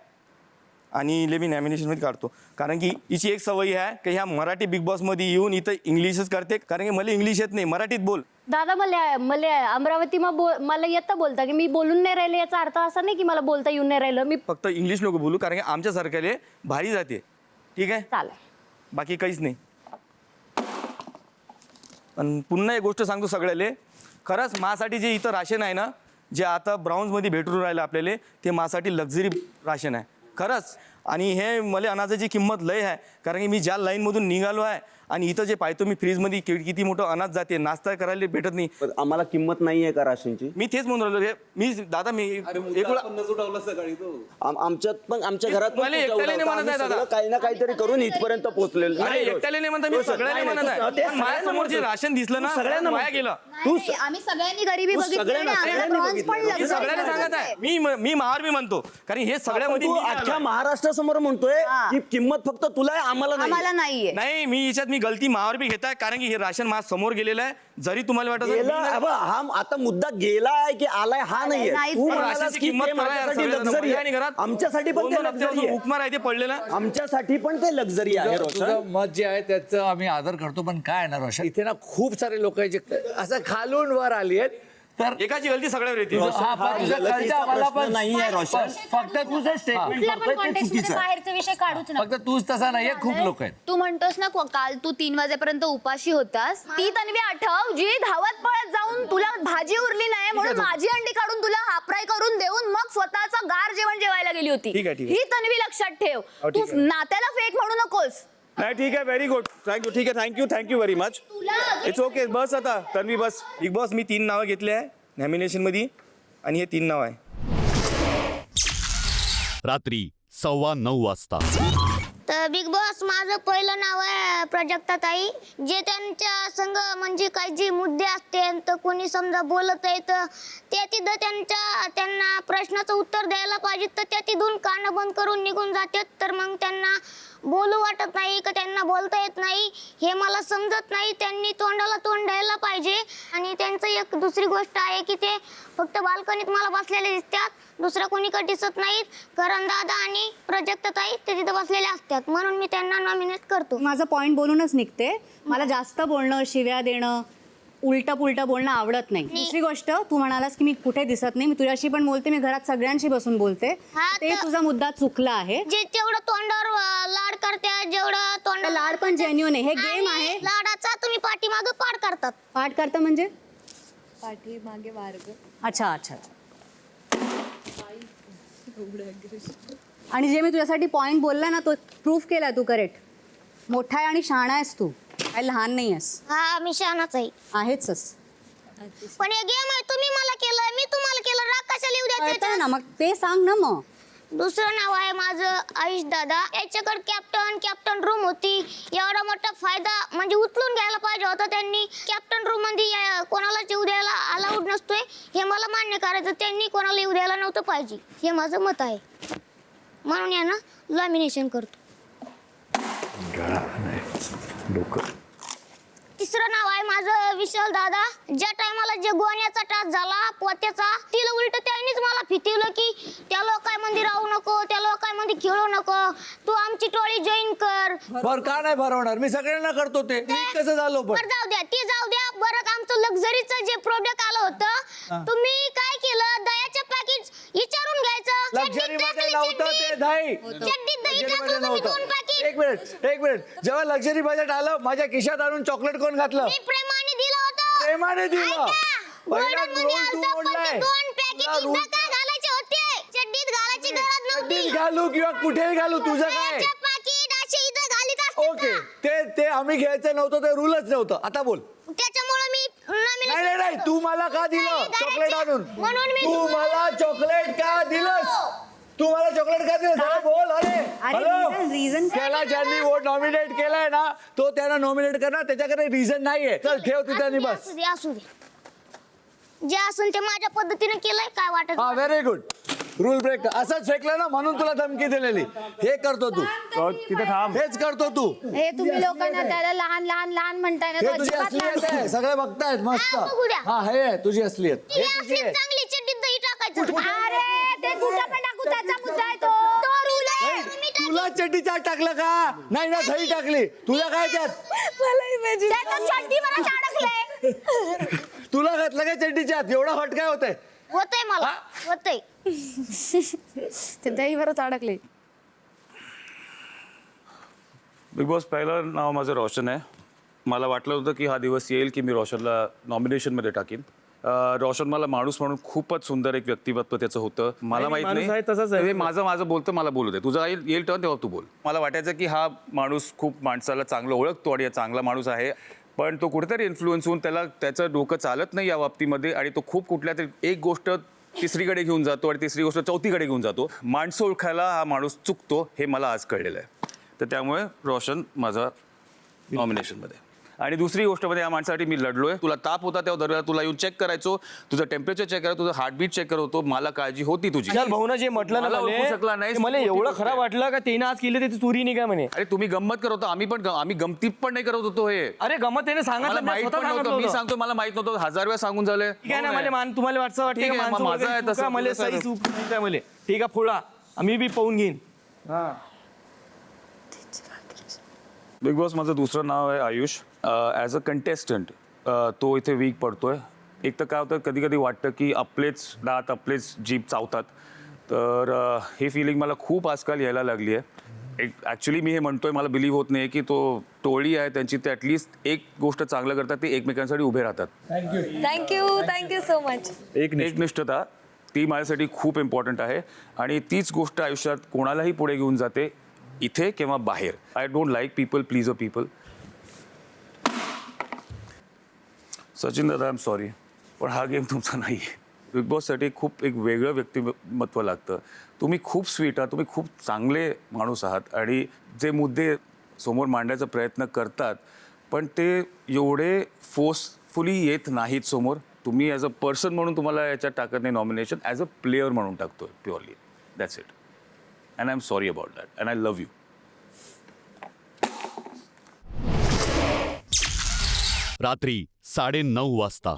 आणि इले मी नॉमिनेशनमध्ये काढतो. कारण की हिची एक सवय आहे की ह्या मराठी बिग बॉसमध्ये येऊन इथं इंग्लिशच करते. कारण की मला इंग्लिश येत नाही, मराठीत बोल. दादा मला अमरावती मला येतं बोलता की मी बोलून नाही राहिले. याचा अर्थ असा नाही की मला बोलता येऊन नाही राहिलं. मी फक्त इंग्लिश नको बोलू, कारण की आमच्या सरकारले भारी जाते. ठीक आहे, चालेल, बाकी काहीच नाही. पण पुन्हा एक गोष्ट सांगतो सगळ्याले, खरंच माझ्यासाठी जे इथं राशन आहे ना, जे आता ब्राउन्समध्ये भेटून राहिलं आपल्याला, ते माझ्यासाठी लक्झरी राशन आहे खरंच. आणि हे मला अनाजाची किंमत लय आहे. कारण की मी ज्या लाईनमधून निघालो आहे आणि इथं जे पाहतो मी फ्रीजमध्ये किती मोठं अनाज जाते, नाश्ता करायला भेटत नाही. आम्हाला किंमत नाही आहे का राशनची? मी तेच म्हणून राहिलो. मी दादा मी आमच्यात पण, आमच्या घरात मला एकट्याला नाही म्हणत आहे दादा, काही ना काहीतरी करून इथपर्यंत पोहोचलेलं. अरे एकट्याला नाही म्हणता, मी सगळ्याला म्हणत आहे. माझ्यासमोर जे राशन दिसलं ना, सगळ्यांना वाया गेलं. आम्ही सगळ्यांनी गरिबी बघितली. सगळ्यांना सांगत आहे मी महार मी म्हणतो, कारण हे सगळ्यामध्ये अख्ख्या महाराष्ट्रासमोर म्हणतोय की किंमत फक्त तुला आहे, आम्हाला नाहीये. नाही, मी याच्यात मी गलती महावर बी घेताय, कारण की हे राशन माझ्या समोर गेलेलं आहे. जरी तुम्हाला वाटत हा आता मुद्दा गेलाय की आलाय हा नाहीये. आमच्यासाठी पण ते लक्झरी आहे. उपमा आहे ते पडलेलं, आमच्यासाठी पण ते लक्झरी आहे. तुझं मत जे आहे त्याचं आम्ही आदर करतो, पण काय ना रोशन, इथे ना खूप सारे लोक आहेत जे असं खालून वर आली आहेत. तर एकाची गलती सगळ्यावर येते. नाहीये रोशन, फक्त तुझं स्टेटमेंट बाहेरचा विषय काढूच फक्त तूच तसा नाहीये, खूप लोक आहेत. तू म्हणतोस ना काल तू 3 वाजेपर्यंत उपाशी होतास, ती तन्वी आठव जी धावत पळत जाऊन तुला भाजी उरली नाही म्हणून माझी अंडी काढून तुला हाफराय करून देऊन मग स्वतःचं गार जेवण जेवायला गेली होती. ही तन्वी लक्षात ठेव. तू नात्याला फेक म्हणू नकोस. नाही ठीक आहे, व्हेरी गुड, थँक्यू. ठीक आहे, thank you very much. It's okay, बस आता तन्वी बस. बिग बॉस मी 3 नावं घेतले आहे नॉमिनेशन मध्ये आणि हे 3 नाव आहे. रात्री 9:15 वाजता. तर बिग बॉस माझं पहिलं नाव आहे प्राजक्ताताई. जे त्यांच्या संघ म्हणजे काही जे मुद्दे असते तर कोणी समजा बोलत आहे तर ते तिथं त्यांना प्रश्नाचं उत्तर द्यायला पाहिजे, तर त्या तिथून कानं बंद करून निघून जातात. तर मग त्यांना बोलू वाटत नाही का त्यांना बोलता येत नाही हे मला समजत नाही. त्यांनी तोंडाला तोंड द्यायला पाहिजे. आणि त्यांचं एक दुसरी गोष्ट आहे की ते फक्त बाल्कनीत मला बसलेले दिसतात, दुसरं कोणीकडे दिसत नाहीत. कारण दादा आणि प्राजक्ताताई ते तिथं बसलेले असतात, म्हणून मी त्यांना नॉमिनेट करतो. माझं पॉईंट बोलूनच निघते. मला जास्त बोलणं, शिव्या देणं, उलटा पुलटा बोलणं आवडत नाही. दुसरी गोष्ट, तू म्हणालास की मी कुठे दिसत नाही, मी तुझ्याशी पण बोलते, मी घरात सगळ्यांशी बसून बोलते. ते तुझा मुद्दा चुकला आहे. जे तेवढं तोंडावर लाड करतात, जेवढं तोंड लाड पण जेन्युइन आहे. हे गेम आहे. लाडाचा तुम्ही पाठीमागे पाठ करतात. पाठ करता म्हणजे पाठीमागे मार्ग. अच्छा. आणि जे मी तुझ्यासाठी पॉईंट बोलला ना तो प्रूफ केला तू करेक्ट. मोठा आहे आणि शहाणा आहेस तू, काही लहान नाही आहेस. हा मी शहाणाच आहे. आहेच. पण हे गेम आहे, तुम्ही मला केलं मी तुम्हाला केलं, राग कशाला येऊ द्यायचं ना मग ते सांग ना. मग दुसरं नाव आहे माझं आयुष दादा. याच्याकडे कॅप्टन रूम होती. एवढा मोठा फायदा म्हणजे उचलून घ्यायला पाहिजे होता त्यांनी. कॅप्टन रूम मध्ये कोणाला येऊ द्यायला अलाउड नसतोय हे मला मान्य करायचं. त्यांनी कोणाला येऊ द्यायला नव्हतं पाहिजे, हे माझं मत आहे. म्हणून या ना लॅमिनेशन करतो. तिसरं नाव आहे माझं विशाल दादा. ज्या टायमाला जे गोण्याचा टाच झाला पोत्याचा, तिला उलट त्यांनीच मला फितवलं की त्या लोकांमध्ये राहू नको, त्या लोकांमध्ये खेळू नको, तू आमची टोळी जॉईन कर. बरं का नाही भरवणार, मी सगळ्यांना करतो ते. मी कसं झालो पण बरं जाऊ द्या, ते जाऊ द्या. बरं आमचं लक्झरीचं जे प्रोडक्ट आलं होतं तुम्ही काय केलं, दह्याचे पॅकेट विचारून घ्यायचं. लक्झरी मध्ये नव्हतं ते दही. चड्डीत दही टाकलं तुम्ही 2 पॅकेट. एक मिनिट जेव्हा लक्झरी बजेट आलं माझ्या खिशात आणून चॉकलेट कोण घातलं? मी प्रेमाने दिलं होतं. प्रेमाने दिलं. पहिला गोडामध्ये रोल तू आलतं, पण ते बोललाय. 2 पॅकेट इथं काय घालायचे होते, चड्डीत घालायची गरज नव्हती. चड्डीत घालू किंवा कुठेही घालू तुझं काय? दह्याचे पॅकेट असे इथं घालीत असते ओके ते आम्ही घ्यायचं नव्हतं, ते रूलच नव्हतं. आता बोल. त्याच्यामुळे मी नाही तू मला का दिलं चॉकलेट आणून? म्हणून मी तू मला चॉकलेट का दिलंस? तू मला चॉकलेट का दिलंस? जरा बोल. अरे हॅलो, त्याला ज्यांनी वोट नॉमिनेट केलाय ना तो त्यांना नॉमिनेट करणार, त्याच्याकडे रिझन नाहीये. चल ठेव तिथे आणि बस. असू दे जे असून ते माझ्या पद्धतीने केलंय, काय वाटत हा व्हेरी गुड. रूल ब्रेक असंच फेकलं ना म्हणून तुला धमकी दिलेली. हे करतो तू तिथे थांब, हेच करतो तू. हे तुम्ही लोकांना त्याला लहान लहान लहान म्हणताय ना, हे तो तुझी अजिबात असलियत लहान आहे, सगळे बघतायत मस्त. हा हे आहे तुझी असलियत. हे तुझी आहे. चांगली चड्डीत दही टाकायचं. अरे ते कुठं पण टाकू, त्याचा मुद्दा आहे तो. तुला चड्डी चाट टाकलं का? नाही ना दही टाकली. तुला काय त्यात? तुला घातलं काय चड्डीच्यात? एवढा हट काय होतंय? होतंय मला होतंय. ते दहीवरच अडकले. बिग बॉस पहिलं नाव माझं रोशन आहे. मला वाटलं होतं की हा दिवस येईल की मी रोशनला नॉमिनेशनमध्ये टाकीन. रोशन मला माणूस म्हणून खूपच सुंदर एक व्यक्तिमत्व त्याचं होतं. मला माहित नाही हे माझं बोलतं, मला बोलू दे. तुझा येईल टर्न तेव्हा तू बोल. मला वाटायचं की हा माणूस खूप माणसाला चांगलं ओळखतो आणि चांगला माणूस आहे, पण तो कुठेतरी इन्फ्लुएन्स होऊन त्याला त्याचं डोकं चालत नाही या बाबतीमध्ये आणि तो खूप कुठल्या तरी एक गोष्ट तिसरीकडे घेऊन जातो आणि तिसरी गोष्ट चौथीकडे घेऊन जातो. माणसं ओळखायला हा माणूस चुकतो हे मला आज कळलेलं आहे. तर त्यामुळे रोशन माझा नॉमिनेशनमध्ये. आणि दुसरी गोष्ट म्हणजे या माणसासाठी मी लढलोय. तुला ताप होता तेव्हा दरवेळेला तुला येऊन चेक करायचो, तुझं टेम्परेचर चेक करायचो, तुझं हार्टबीट चेक करत होतो. मला काळजी होती तुझी. भाऊना जे म्हटलं ना शकला नाही, मला एवढं खराब वाटलं का त्यानं आज केलं ते चोरी नाही काय म्हणे. अरे तुम्ही गंमत करत होतो, आम्ही गमतीत पण नाही करत होतो. हे अरे गमत त्याने सांगितलं, माहित पण नव्हतं. मी सांगतो मला माहित नव्हतं. 1000 वेळा सांगून झाले. तुम्हाला वाटतं माझं आहे तसं. मला ठीक आहे फोडा, आम्ही बी पाहून घेईन. बिग बॉस माझं दुसरं नाव आहे आयुष. ॲज अ कंटेस्टंट तो इथे वीक पडतोय. एक तर काय होतं, कधी कधी वाटतं की आपलेच दात आपलेच जीभ चावतात. तर हे फिलिंग मला खूप आजकाल यायला लागली आहे. ॲक्च्युली मी हे म्हणतोय, मला बिलीव्ह होत नाही की तो टोळी आहे त्यांची, ते ॲटलिस्ट एक गोष्ट चांगलं करतात, ते एकमेकांसाठी उभे राहतात. Thank you so much. एकनिष्ठता ती माझ्यासाठी खूप इम्पॉर्टंट आहे आणि तीच गोष्ट आयुष्यात कोणालाही पुढे घेऊन जाते, इथे किंवा बाहेर. I don't like people pleaser people. Sachin दादा, आय एम सॉरी, पण हा गेम तुमचा नाही आहे. बिग बॉससाठी खूप एक वेगळं व्यक्तिमत्व लागतं. तुम्ही खूप स्वीट आहात, तुम्ही खूप चांगले माणूस आहात आणि जे मुद्दे समोर मांडण्याचा प्रयत्न करतात पण ते एवढे फोर्सफुली येत नाहीत समोर. तुम्ही ॲज अ पर्सन म्हणून तुम्हाला याच्यात टाकत नाही नॉमिनेशन, ॲज अ प्लेअर म्हणून टाकतोय purely. That's it. And I am sorry about that and I love you. रात्री 9:30 वाजता.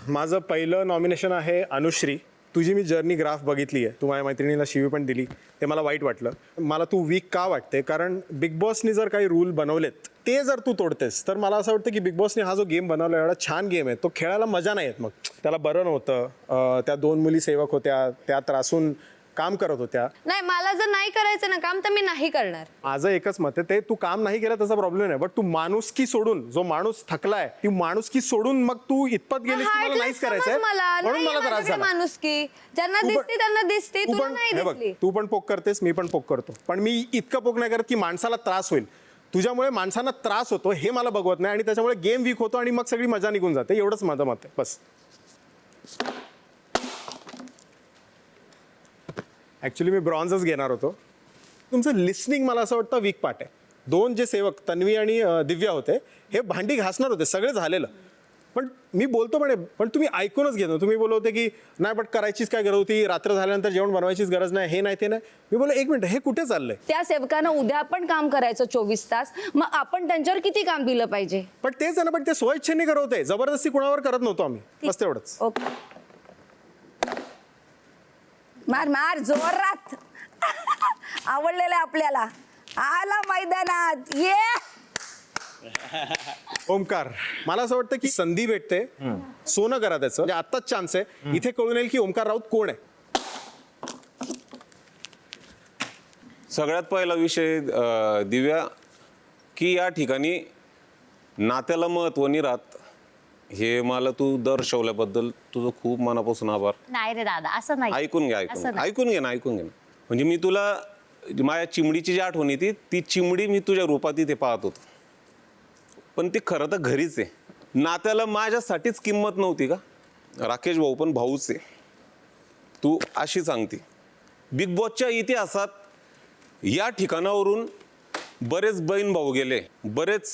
माझं पहिलं नॉमिनेशन आहे अनुश्री. तुझी मी जर्नी ग्राफ बघितली आहे. तू माझ्या मैत्रिणीला शिवी पण दिली, ते मला वाईट वाटलं. मला तू वीक का वाटते, कारण बिग बॉसनी जर काही रूल बनवलेत ते जर तू तोडतेस तर मला असं वाटतं की बिग बॉसने हा जो गेम बनवला एवढा छान गेम आहे, तो खेळायला मजा नाही येत. मग त्याला बरं नव्हतं. त्या 2 मुली सेवक होत्या, त्या त्रासून काम करत होत्या. नाही, मला जर नाही करायचं ना काम तर मी नाही करणार. माझं एकच मत आहे, ते तू काम नाही केलं त्याचा प्रॉब्लेम नाही, बट तू माणुसकी सोडून, जो माणूस थकलाय ती माणुसकी सोडून मग तू इतपत गेलीस की मला नाहीच करायचंय म्हणून मला त्रास झाला. माणुसकी ज्यांना दिसते त्यांना दिसते, तू तुला पण नाही हे बघ, दिसली. तू पण पोक करतेस, मी पण पोक करतो, पण मी इतकं पोक नाही करत की माणसाला त्रास होईल. तुझ्यामुळे माणसांना त्रास होतो हे मला बघवत नाही आणि त्याच्यामुळे गेम वीक होतो आणि मग सगळी मजा निघून जाते. एवढंच माझं मत आहे बस. ॲक्च्युली मी ब्रॉन्झच घेणार होतो. तुमचं लिस्निंग मला असं वाटतं वीक पार्ट आहे. 2 जे सेवक तन्वी आणि दिव्या होते हे भांडी घासणार होते, सगळे झालेलं, पण मी बोलतो पण तुम्ही ऐकूनच घेतो. तुम्ही बोलत होते की नाही बट करायचीच काय गरज होती, रात्र झाल्यानंतर जेवण बनवायचीच गरज नाही, हे नाही ते नाही. मी बोललो 1 मिनिट, हे कुठे चाललंय? त्या सेवकांना उद्या पण काम करायचं 24 तास, मग आपण त्यांच्यावर किती काम दिलं पाहिजे? पण तेच आहे ना, पण ते स्वइच्छेने करत होते, जबरदस्ती कुणावर करत नव्हतो आम्ही, बस तेवढंच. ओके, मार मार जोरात. आवडलेलं आहे आपल्याला. आला मैदानात, ये. ओमकार, मला असं वाटतं की संधी भेटते, सोनं करा त्याचं, म्हणजे आत्ताच चान्स आहे. इथे कळून येईल की ओमकार राऊत कोण आहे. सगळ्यात पहिला विषय दिव्या, की या ठिकाणी नात्याला महत्व नाही राहत, हे मला तू दर्शवल्याबद्दल तुझं खूप मनापासून आभार. नाही रे दादा, असं नाही. ऐकून घे, ऐकून घे ना. म्हणजे मी तुला माझ्या चिमडीची जी आठवण येते, ती चिमडी मी तुझ्या रूपात इथे पाहत होतो, पण ती खरं तर घरीच आहे. नात्याला माझ्यासाठीच किंमत नव्हती का? राकेश भाऊ पण भाऊच आहे. तू अशी सांगते. बिग बॉसच्या इतिहासात या ठिकाणावरून बरेच बहीण भाऊ गेले, बरेच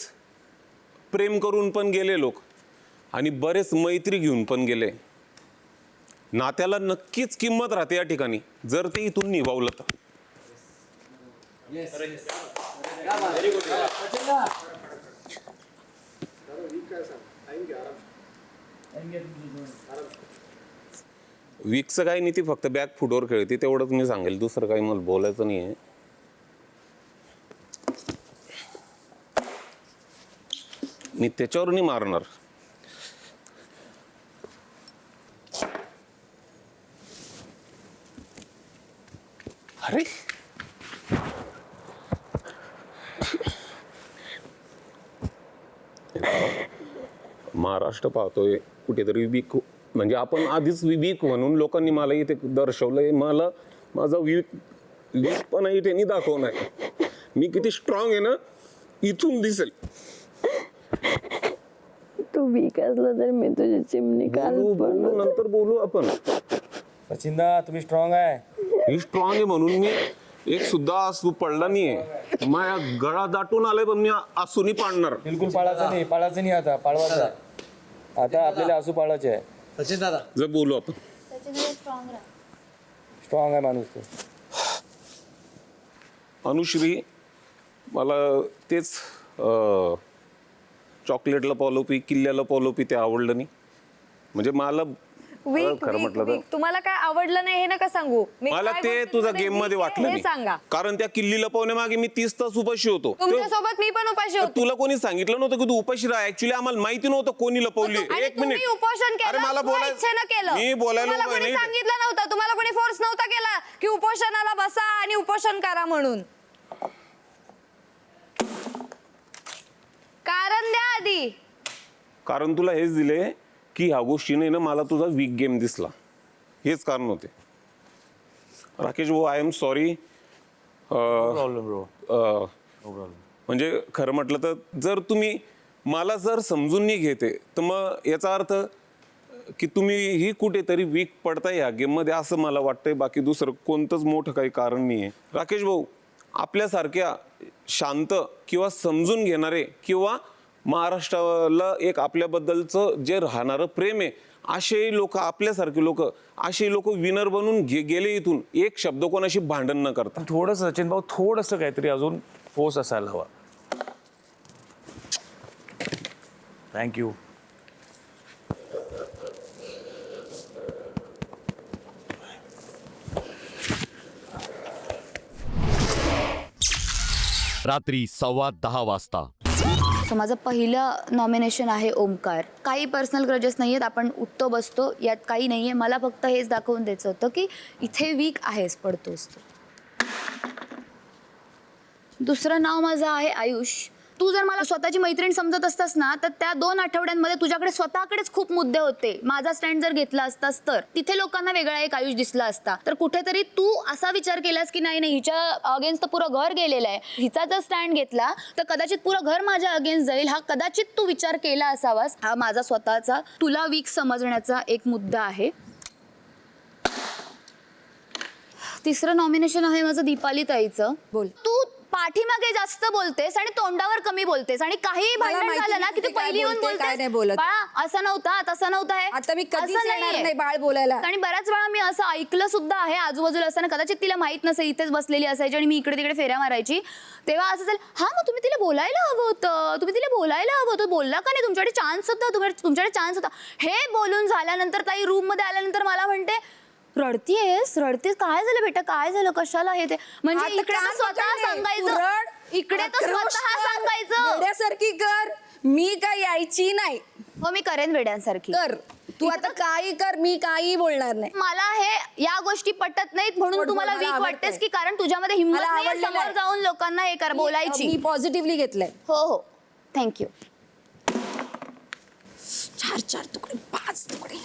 प्रेम करून पण गेले लोक, आणि बरेच मैत्री घेऊन पण गेले. नात्याला नक्कीच किंमत राहते या ठिकाणी, जर ते इथून निभावलं तर. वीकचं काही नाही, ती फक्त बॅक फुटवर खेळते, तेवढंच मी सांगेल, दुसरं काही मला बोलायचं नाही आहे. मी त्याच्यावर नाही मारणार. अरे महाराष्ट्र पाहतोय कुठेतरी वीक, म्हणजे आपण आधीच वीक म्हणून लोकांनी मला इथे दर्शवलंय. मला माझा वीकपणा इथे नाही दाखवणार. मी किती स्ट्रॉंग आहे ना इथून दिसेल. तू वीक असलं तर मी तुझी चिमणी बोलू नंतर बोलू आपण. सचिनदा तुम्ही स्ट्रॉंग आहे. ही स्ट्रॉंग आहे म्हणून मी एक सुद्धा आसू पडला नाहीये. माझ्या गळा दाटून आलाय, पण मी आसू नाही पाडणार. बिलकुल पाळायचं नाही आता, पाळवायचं. आता आपल्याला आसू पाळायचे आहे. सचिन दादा जर बोलू आपण. स्ट्रॉंग आहे माणूस तो. अनुश्री, मला तेच चॉकलेटला पॉलोपी, किल्ल्याला पॉलोपी ते आवडलं नाही. म्हणजे मला खरं म्हटलं तर तुम्हाला काय आवडलं नाही हे नका सांगू. मला ते तुझा गेम मध्ये वाटलं हे सांगा. नाही, कारण त्या किल्ली लपवण्यामागे मी 30 तास उपाशी होतो. तुमच्यासोबत मी पण उपाशी होते. तुला कोणी सांगितलं नव्हतं की तू उपाशी राहा. ऍक्च्युली आम्हाला माहिती नव्हतं कोणी लपवली. एक मिनिट, उपोषण केलं, अरे मला इच्छेनं केलं. मी बोलायला तुम्हाला उभा कोणी नाही. सांगितलं नव्हतं, तुम्हाला कोणी फोर्स नव्हता केला की उपोषणाला बसा आणि उपोषण करा म्हणून. कारण द्या आधी. कारण तुला हेच दिले की ह्या गोष्टीने ना मला तुझा वीक गेम दिसला, हेच कारण होते. राकेश भाऊ, आय एम सॉरी. म्हणजे खरं म्हटलं तर जर तुम्ही मला जर समजून नाही घेते तर मग याचा अर्थ की तुम्ही ही कुठेतरी वीक पडताय ह्या गेममध्ये, असं मला वाटतंय. बाकी दुसरं कोणतंच मोठं काही कारण नाही आहे. राकेश भाऊ, आपल्यासारख्या शांत किंवा समजून घेणारे किंवा महाराष्ट्राला एक आपल्याबद्दलचं जे राहणारं प्रेम आहे, असे लोक, आपल्यासारखे लोक, असे लोक विनर बनून गेले इथून, एक शब्द कोणाशी भांडण न करता. थोडंसं सचिन भाऊ, थोडंसं काहीतरी अजून फोर्स असायला हवा. थँक्यू. रात्री 10:15 वाजता. सो माझं पहिलं नॉमिनेशन आहे ओमकार. काही पर्सनल ग्रजेस नाही आहेत, आपण उठतो बसतो यात काही नाही आहे. मला फक्त हेच दाखवून द्यायचं होतं की इथे वीक आहेस, पडतोस तू. दुसरं नाव माझं आहे आयुष. तू जर मला स्वतःची मैत्रीण समजत असतास ना, तर त्या 2 आठवड्यांमध्ये तुझ्याकडे स्वतःकडेच खूप मुद्दे होते. माझा स्टँड जर घेतला असतास तर तिथे लोकांना वेगळा एक आयुष दिसला असता. तर कुठेतरी तू असा विचार केलास की नाही हिच्या अगेन्स्ट तर पुरं घर गेलेलं आहे, हिचा जर स्टँड घेतला तर कदाचित पुरं घर माझ्या अगेन्स्ट जाईल. हा कदाचित तू विचार केला असावास. हा माझा स्वतःचा तुला वीक समजण्याचा एक मुद्दा आहे. तिसरं नॉमिनेशन आहे माझं दीपाली ताईचं. बोल. तू पाठीमागे जास्त बोलतेस आणि तोंडावर कमी बोलतेस आणि काही भांडण झालं ना की तू पहिली येऊन बोलतेस बाळा असं नव्हता तसं नव्हतं आहे. आता मी कधीच येणार नाही बाळ बोलायला. आणि बऱ्याच वेळा मी असं ऐकलं सुद्धा आहे आजूबाजूला असताना, कदाचित तिला माहित नसेल, इथेच बसलेली असायची आणि मी इकडे तिकडे फेऱ्या मारायची, तेव्हा असं झालं हा मग तुम्ही तिला बोलायला हवं होतं, तुम्ही तिला बोलायला हवं होतं, बोलला का नाही, तुमच्याकडे चान्स होता, तुमच्याकडे चान्स होता. हे बोलून झाल्यानंतर ताई रूम मध्ये आल्यानंतर मला म्हणते रडतेस काय झालं बेटा, काय झालं, कशाला हे ते. म्हणजे इकडे तर स्वतः सांगायचं, इकडे तर स्वतः सांगायचं वेड्यासारखी कर, मी काय यायची नाही. हो मी करेन वेड्यांसारखी कर तू आता काही कर, मी काही बोलणार नाही. मला हे या गोष्टी पटत नाहीत म्हणून तू मला वीक वाटतेस की कारण तुझ्यामध्ये हिंमत नाही समोर जाऊन लोकांना हे कर बोलायची. मी पॉझिटिव्हली घेतलंय. हो थँक्यू. 4 तुकडे 5 तुकडे.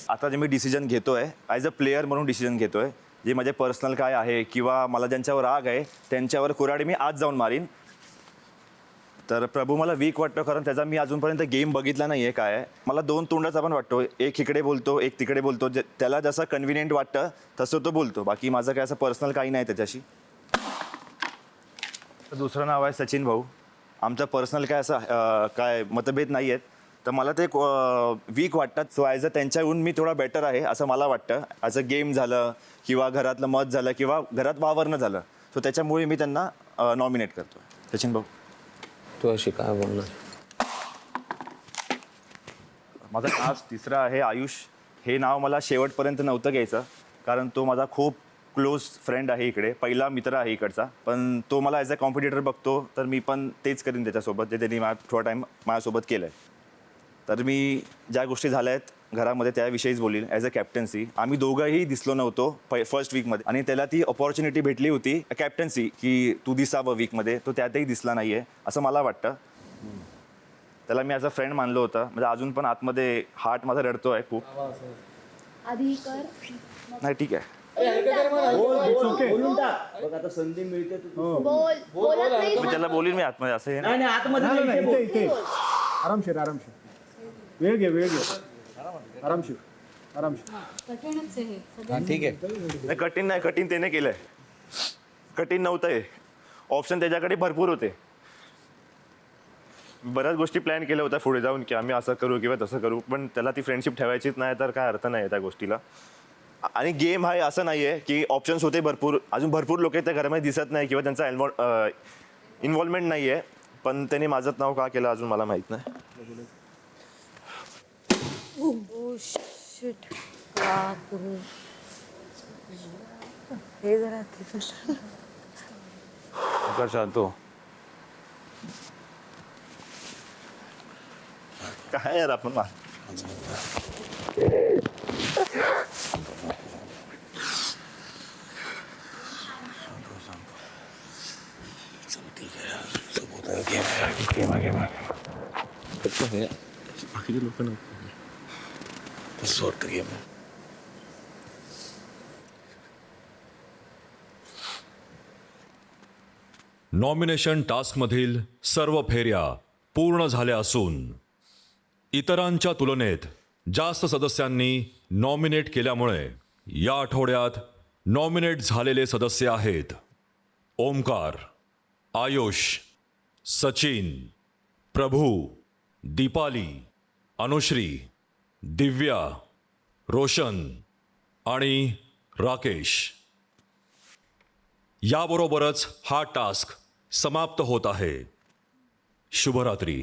आता जे मी डिसिजन घेतोय ॲज अ प्लेअर म्हणून डिसिजन घेतोय, जे माझे पर्सनल काय आहे किंवा मला ज्यांच्यावर राग आहे त्यांच्यावर कुऱ्हाडी मी आज जाऊन मारीन. तर प्रभू मला वीक वाटतो कारण त्याचा मी अजूनपर्यंत गेम बघितला नाही आहे. काय आहे मला 2 तोंडाचा पण वाटतो, एक इकडे बोलतो एक तिकडे बोलतो, त्याला जसं कन्व्हिनियंट वाटतं तसं तो बोलतो. बाकी माझं काय असं पर्सनल काही नाही त्याच्याशी. दुसरं नाव आहे सचिन भाऊ. आमचं पर्सनल काय असं काय मतभेद नाही आहेत, तर मला ते वीक वाटतात. सो ॲज अ त्यांच्याहून मी थोडा बेटर आहे असं मला वाटतं. ॲज अ गेम झालं किंवा घरातलं मत झालं किंवा घरात वावरणं झालं, सो त्याच्यामुळे मी त्यांना नॉमिनेट करतो. सचिन भाऊ तू अशी काय बोलणार. माझं नाव तिसरं आहे आयुष. हे नाव मला शेवटपर्यंत नव्हतं घ्यायचं कारण तो माझा खूप क्लोज फ्रेंड आहे, इकडे पहिला मित्र आहे इकडचा. पण तो मला ॲज अ कॉम्पिटिटर बघतो तर मी पण तेच करीन त्याच्यासोबत जे त्यांनी थोडा टाईम माझ्यासोबत केलं आहे. तर मी ज्या गोष्टी झाल्या आहेत घरामध्ये त्याविषयीच बोलीन. ॲज अ कॅप्टन्सी आम्ही दोघंही दिसलो नव्हतो फर्स्ट वीकमध्ये आणि त्याला ती अपॉर्च्युनिटी भेटली होती कॅप्टन्सी की तू दिसावं वीकमध्ये, तो त्यातही दिसला नाही आहे असं मला वाटतं. त्याला मी ॲज अ फ्रेंड मानलं होतं. म्हणजे अजून पण आतमध्ये हार्ट माझा रडतो आहे खूप. आधी कर नाही ठीक आहे. आता संधी मिळते मी त्याला बोलीन मी आतमध्ये असं हे नाही. आरामशीर वेळ घे आरामशीर. ठीक आहे. नाही कठीण नाही, कठीण त्याने केलंय, कठीण नव्हतं हे. ऑप्शन त्याच्याकडे भरपूर होते. बऱ्याच गोष्टी प्लॅन केल्या होत्या पुढे जाऊन की आम्ही असं करू किंवा तसं करू, पण त्याला ती फ्रेंडशिप ठेवायचीच नाही तर काय अर्थ नाही त्या गोष्टीला. आणि गेम आहे असं नाही आहे की ऑप्शन्स होते भरपूर, अजून भरपूर लोक त्या घरामध्ये दिसत नाही किंवा त्यांचा इन्व्हॉल्वमेंट नाही आहे, पण त्यांनी माझं नाव का केलं अजून मला माहीत नाही. हे जरा शांतो काय यार आपण बाकीचे लोक गेम नॉमिनेशन टास्कमधील सर्व फेऱ्या पूर्ण झाल्या असून इतरांच्या तुलनेत जास्त सदस्यांनी नॉमिनेट केल्यामुळे या आठवड्यात नॉमिनेट झालेले सदस्य आहेत ओमकार, आयुष, सचिन, प्रभू, दीपाली, अनुश्री, दिव्या, रोशन आणि राकेश. याबरोबरच हा टास्क समाप्त होत आहे. शुभरात्री.